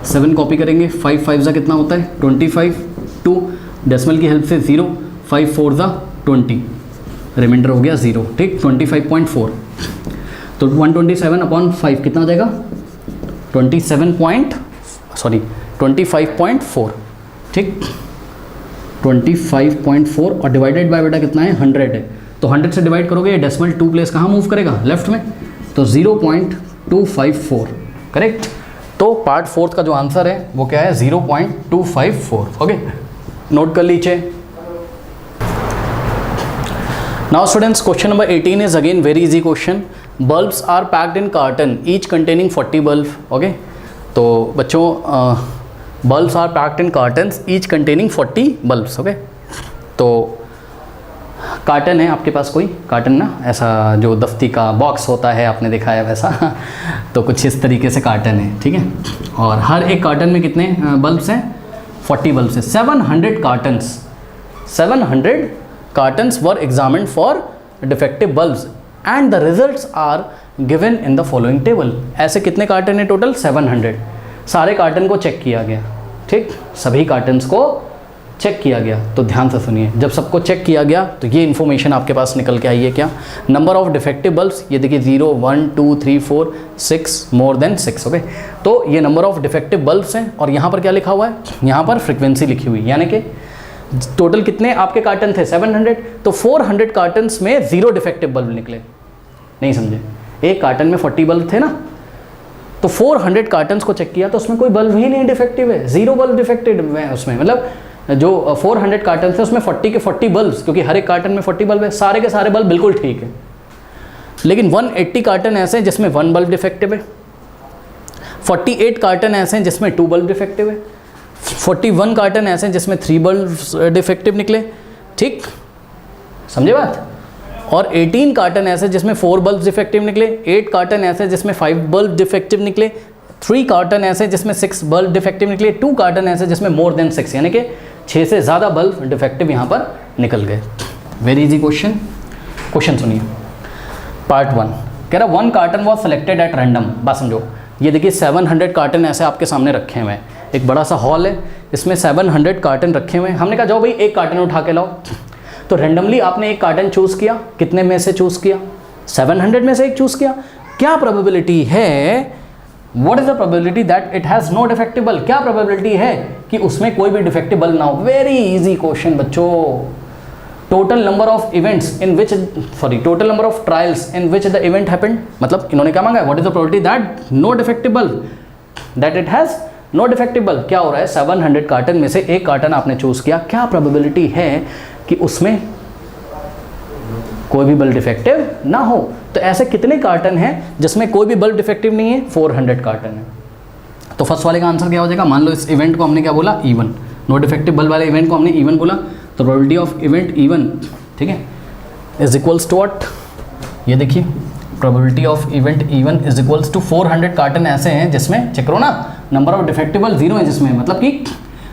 7 कॉपी करेंगे, 5 5 जा कितना होता है 25, 2 डेसिमल की हेल्प से 0, 5 4 जा 20, रिमाइंडर हो गया 0, ठीक, 25.4। तो 127 अपॉन 5 कितना हो जाएगा 25.4, ठीक, 25.4 और डिवाइडेड बाय बेटा कितना है 100 है, तो 100 से डिवाइड करोगे ये डेसिमल 2 प्लेस कहाँ मूव करेगा लेफ्ट में, तो 0.254, करेक्ट। तो पार्ट 4 का जो आंसर है वो क्या है 0.254, ओके, नोट कर लीजिए। Now students, question number 18 is again very easy question. Bulbs are packed in carton each containing 40 bulb, okay. तो बच्चों bulbs are packed in cartons each containing 40 bulbs, okay. तो कार्टन है आपके पास कोई, कार्टन ना ऐसा जो दफ्ती का बॉक्स होता है आपने देखा है वैसा तो कुछ इस तरीके से कार्टन है, ठीक है। और हर एक कार्टन में कितने बल्ब्स हैं 40 बल्ब्स हैं। 700 cartons were examined for defective bulbs and the results are given in the following table. ऐसे कितने कार्टन है टोटल 700, सारे कार्टन को चेक किया गया, ठीक, सभी कार्टन्स को चेक किया गया, तो ध्यान से सुनिए, जब सबको चेक किया गया तो ये इन्फॉर्मेशन आपके पास निकल के आई है क्या, नंबर ऑफ डिफेक्टिव बल्ब्स, ये देखिए 0 1 2 3 4 6 मोर देन 6। ओके, तो ये नंबर ऑफ डिफेक्टिव बल्ब्स हैं और यहाँ पर क्या लिखा हुआ है, यहाँ पर फ्रीक्वेंसी लिखी हुई, यानी कि टोटल कितने आपके कार्टन थे 700, तो 400 कार्टन्स में 0 डिफेक्टिव बल्ब निकले। नहीं समझे, एक कार्टन में 40 बल्ब थे ना, तो 400 कार्टन्स को चेक किया तो उसमें कोई बल्ब ही नहीं डिफेक्टिव है, 0 बल्ब डिफेक्टिव है उसमें, मतलब जो 400 कार्टन थे उसमें 40 के 40 बल्ब्स, क्योंकि हर एक कार्टन में 40 बल्ब है, सारे के सारे बल्ब बिल्कुल ठीक है। लेकिन 180 कार्टन ऐसे हैं जिसमें 1 बल्ब डिफेक्टिव है, 48 कार्टन ऐसे हैं जिसमें 2 बल्ब डिफेक्टिव है, 41 कार्टन ऐसे हैं जिसमें 3 बल्ब डिफेक्टिव निकले, ठीक समझे बात, और 18 कार्टन ऐसे जिसमें 4 बल्ब डिफेक्टिव निकले, 8 कार्टन ऐसे जिसमें 5 बल्ब डिफेक्टिव निकले, 3 कार्टन ऐसे जिसमें 6 बल्ब डिफेक्टिव निकले, 2 कार्टन ऐसे जिसमें मोर देन 6, यानी कि 6 से ज़्यादा बल्ब डिफेक्टिव यहाँ पर निकल गए। Very easy question. क्वेश्चन सुनिए, पार्ट 1 कह रहा 1 carton was selected at random. बात समझो, ये देखिए 700 कार्टन ऐसे आपके सामने रखे हुए हैं, एक बड़ा सा हॉल है, इसमें 700 कार्टन रखे हुए हैं। हमने कहा जाओ भाई एक कार्टन उठा के लाओ, तो रैंडमली आपने एक कार्टन चूज़ किया, कितने में से चूज़ किया, 700 में से एक चूज़ किया। क्या प्रोबेबिलिटी है, what is the probability that it has no defective bulb, क्या प्रोबेबिलिटी है कि उसमें कोई भी डिफेक्टिव बल्ब ना हो। वेरी इजी क्वेश्चन बच्चों। Total number of events in which, total number of trials in which the event happened, मतलब इन्होंने क्या मांगा है, what is the probability that no defective bulb, that it has no defective bulb. क्या हो रहा है, 700 कार्टन में से एक कार्टन आपने चूज़ किया, क्या प्रोबेबिलिटी है कि उसमें कोई भी बल्ब डिफेक्टिव ना हो। तो ऐसे कितने कार्टन हैं जिसमें कोई भी बल्ब डिफेक्टिव नहीं है, 400 कार्टन है। तो फर्स्ट वाले का आंसर क्या हो जाएगा, मान लो इस इवेंट को हमने क्या बोला, इवन, नो डिफेक्टिव बल्ब वाले इवेंट को हमने इवन बोला, तो प्रोबेबिलिटी ऑफ इवेंट इवन, ठीक है, इज इक्वल्स टू व्हाट, ये देखिए probability of event even is equals to 400 carton ऐसे हैं जिसमें, चेक करो ना, नंबर ऑफ डिफेक्टिव बल्ब 0 है जिसमें, मतलब कि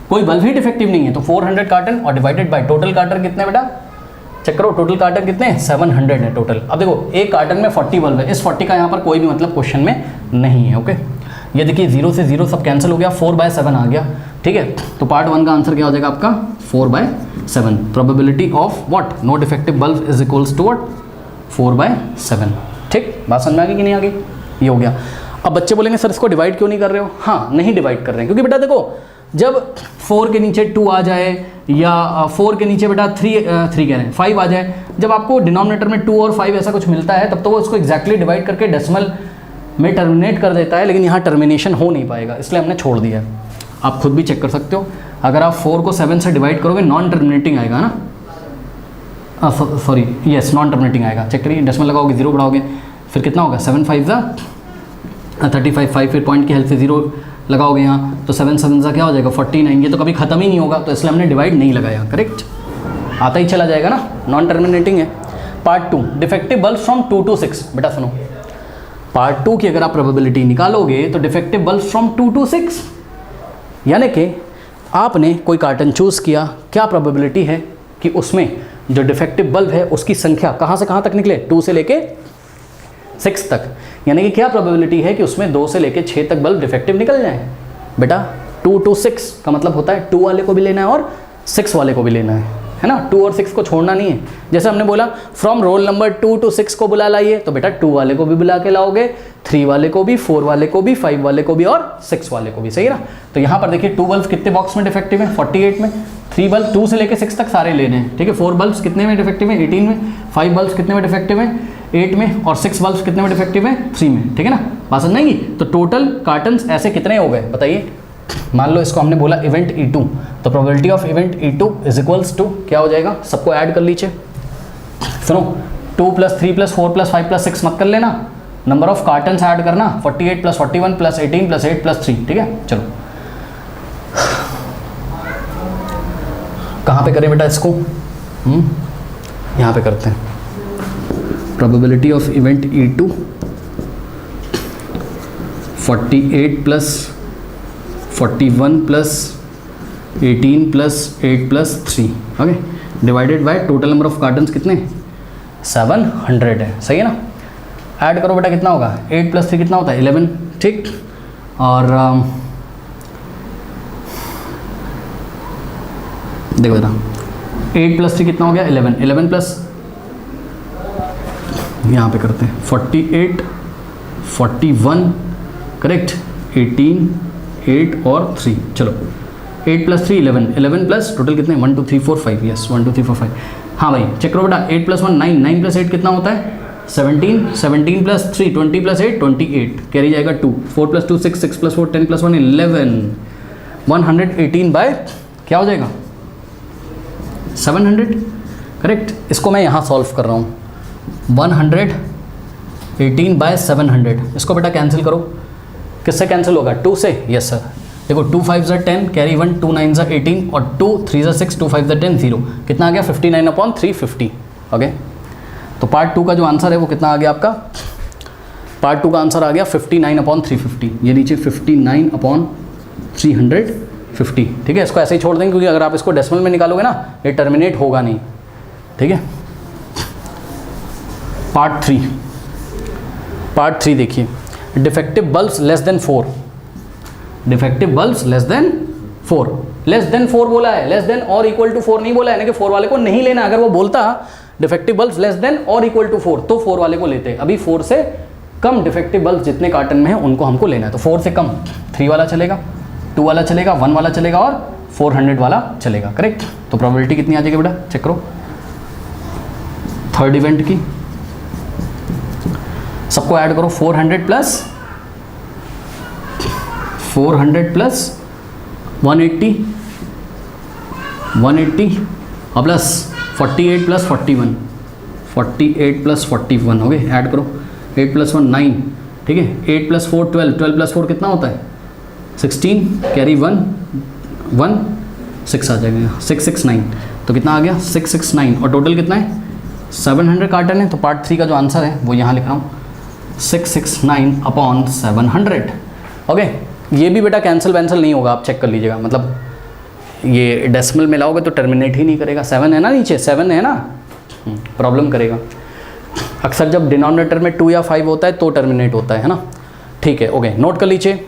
कोई बल्ब ही डिफेक्टिव नहीं है, तो 400 कार्टन और डिवाइडेड बाय टोटल कार्टन कितने बेटा, चेक करो टोटल कार्टन कितने हैं, 700 है टोटल। अब देखो एक कार्टन में 40 बल्ब है, इस 40 का यहाँ पर कोई भी मतलब क्वेश्चन में नहीं है। ओके, ये देखिए 0 से 0 सब कैंसिल हो गया, 4/7 आ गया, ठीक है। तो पार्ट 1 का आंसर क्या हो जाएगा आपका, 4/7। Probability of what, no defective bulb is equals to what, 4/7। ठीक, बात समझ में आ गई कि नहीं आ गई, ये हो गया। अब बच्चे बोलेंगे सर इसको डिवाइड क्यों नहीं कर रहे हो, हाँ नहीं डिवाइड कर रहे हैं क्योंकि बेटा देखो जब 4 के नीचे 2 आ जाए या 4 के नीचे बेटा 3 कह रहे हैं 5 आ जाए, जब आपको डिनोमिनेटर में 2 और 5 ऐसा कुछ मिलता है तब तो वो उसको एक्जैक्टली डिवाइड करके डेसिमल में टर्मिनेट कर देता है, लेकिन यहाँ टर्मिनेशन हो नहीं पाएगा, इसलिए हमने छोड़ दिया है। आप खुद भी चेक कर सकते हो, अगर आप 4 को 7 से डिवाइड करोगे नॉन टर्मिनेटिंग आएगा ना, सॉरी यस नॉन टर्मिनेटिंग आएगा। चेक करिए, डेसिमल लगाओगे 0 बढ़ाओगे फिर कितना होगा, 7 5 35, 5 फिर पॉइंट की हेल्प से 0 लगाओगे यहाँ तो 7 7 क्या हो जाएगा 14 आएंगे, तो कभी खत्म ही नहीं होगा, तो इसलिए हमने डिवाइड नहीं लगाया। करेक्ट, आता ही चला जाएगा ना, नॉन टर्मिनेटिंग है। Part 2 defective bulb from 2 to 6। बेटा सुनो, पार्ट 2 की अगर आप प्रोबेबिलिटी निकालोगे तो डिफेक्टिव बल्ब फ्रॉम 2 to 6, यानी कि आपने कोई कार्टन चूज़ किया, क्या प्रोबेबिलिटी है कि उसमें जो डिफेक्टिव बल्ब है उसकी संख्या कहाँ से कहाँ तक निकले, 2 से लेके 6 तक, यानी कि क्या प्रोबेबिलिटी है कि उसमें 2 से लेके 6 तक बल्ब डिफेक्टिव निकल जाए। बेटा 2 to 6 का मतलब होता है 2 वाले को भी लेना है और 6 वाले को भी लेना है ना, 2 और 6 को छोड़ना नहीं है। जैसे हमने बोला फ्रॉम रोल नंबर 2 to 6 को बुला लाइए, तो बेटा 2 वाले को भी बुला के लाओगे, 3 वाले को भी, 4 वाले को भी, 5 वाले को भी और 6 वाले को भी, सही ना। तो यहाँ पर देखिए 2 बल्ब कितने बॉक्स में डिफेक्टिव है, 48 में, 3 बल्ब 2 से लेके 6 तक सारे लेने हैं, ठीक है। 4 बल्ब कितने में डिफेक्टिव है, 18 में, 5 बल्ब कितने में डिफेक्टिव है, 8 में, और 6 बल्ब कितने में डिफेक्टिव है, 3 में, ठीक है ना। बात समझ आएगी। तो टोटल कार्टन्स ऐसे कितने हो गए बताइए। मान लो इसको हमने बोला इवेंट E2, तो probability of event E2 is equals to क्या हो जाएगा, सबको ऐड कर लीजिए। सुनो 2 + 3 + 4 + 5 + 6 मत कर लेना, नंबर ऑफ कार्टन्स ऐड करना, 48 + 41 + 18 + 8 + 3, ठीक है। चलो कहाँ पे करें बेटा इसको, यहाँ पे करते हैं। Probability of event E2 48 + 41 + 18 + 8 + 3, okay, divided by total number of cottons कितने, 700 है, सही है ना। ऐड करो बेटा कितना होगा, 8 + 3 कितना होता है 11, ठीक। और देखो बेटा 8 + 3 कितना हो गया 11, 11 प्लस यहाँ पे करते हैं 48, 41 करेक्ट, 18, 8 और 3, चलो 8 + 3 11, 11 प्लस टोटल कितने 1 2 3 4 5, यस 1 2 3 4 5। हाँ भाई चेक करो बेटा 8 + 1 9, 9 + 8 कितना होता है 17, 17 + 3 20 + 8 28, कैरी जाएगा 2, 4 + 2 6, 6 + 4 10 + 1 11, 118 बाय क्या हो जाएगा 700 करेक्ट। इसको मैं यहाँ सॉल्व कर रहा हूँ 118 बाय 700, इसको बेटा कैंसिल करो, किससे कैंसिल होगा 2 से, यस सर। देखो 2 5 = 10 कैरी 1, 2 9 = 18 और 2 3 = 6, 2 5 = 10 0, कितना आ गया 59/350। ओके तो पार्ट 2 का जो आंसर है वो कितना आ गया आपका, पार्ट 2 का आंसर आ गया 59/350, ये नीचे 59/350, ठीक है। इसको ऐसे ही छोड़ देंगे क्योंकि अगर आप इसको डेसिमल में निकालोगे ना ये टर्मिनेट होगा नहीं, ठीक है। पार्ट 3 देखिए, defective bulbs less than 4, defective bulbs less than 4, less than 4 बोला है, लेस देन और इक्वल टू 4 नहीं बोला है ना कि 4 वाले को नहीं लेना। अगर वो बोलता डिफेक्टिव बल्ब्स लेस देन और इक्वल टू 4 तो 4 वाले को लेते हैं। अभी 4 से कम डिफेक्टिव बल्ब्स जितने कार्टन में है उनको हमको लेना है, तो 4 से कम 3 वाला चलेगा, 2 वाला चलेगा, 1 वाला चलेगा और 400 वाला चलेगा, करेक्ट। तो प्रोबेबिलिटी कितनी आ जाएगी बेटा चेक करो, थर्ड इवेंट की सबको ऐड करो, 400 प्लस 180 और प्लस 48 + 41, 48 + 41 हो गए, ऐड करो 8 + 1 9, ठीक है, 8 + 4 12, 12 + 4 कितना होता है 16, कैरी 1 1 6 आ जाएगा 669, तो कितना आ गया 669 और टोटल कितना है 700 कार्टन है। तो पार्ट 3 का जो आंसर है वो यहाँ लिख रहा हूँ 669/700। ओके ये भी बेटा कैंसिल वैंसिल नहीं होगा, आप चेक कर लीजिएगा, मतलब ये डेसिमल में लाओगे तो टर्मिनेट ही नहीं करेगा, 7 है ना नीचे 7 है ना, प्रॉब्लम करेगा। अक्सर जब डिनोमिनेटर में 2 या 5 होता है तो टर्मिनेट होता है ना, ठीक है। ओके नोट कर लीजिए।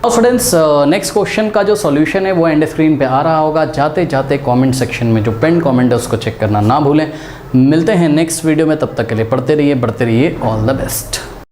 और स्टूडेंट्स नेक्स्ट क्वेश्चन का जो सॉल्यूशन है वो एंड स्क्रीन पे आ रहा होगा, जाते जाते कमेंट सेक्शन में जो पेन कमेंट है उसको चेक करना ना भूलें। मिलते हैं नेक्स्ट वीडियो में, तब तक के लिए पढ़ते रहिए बढ़ते रहिए, ऑल द बेस्ट।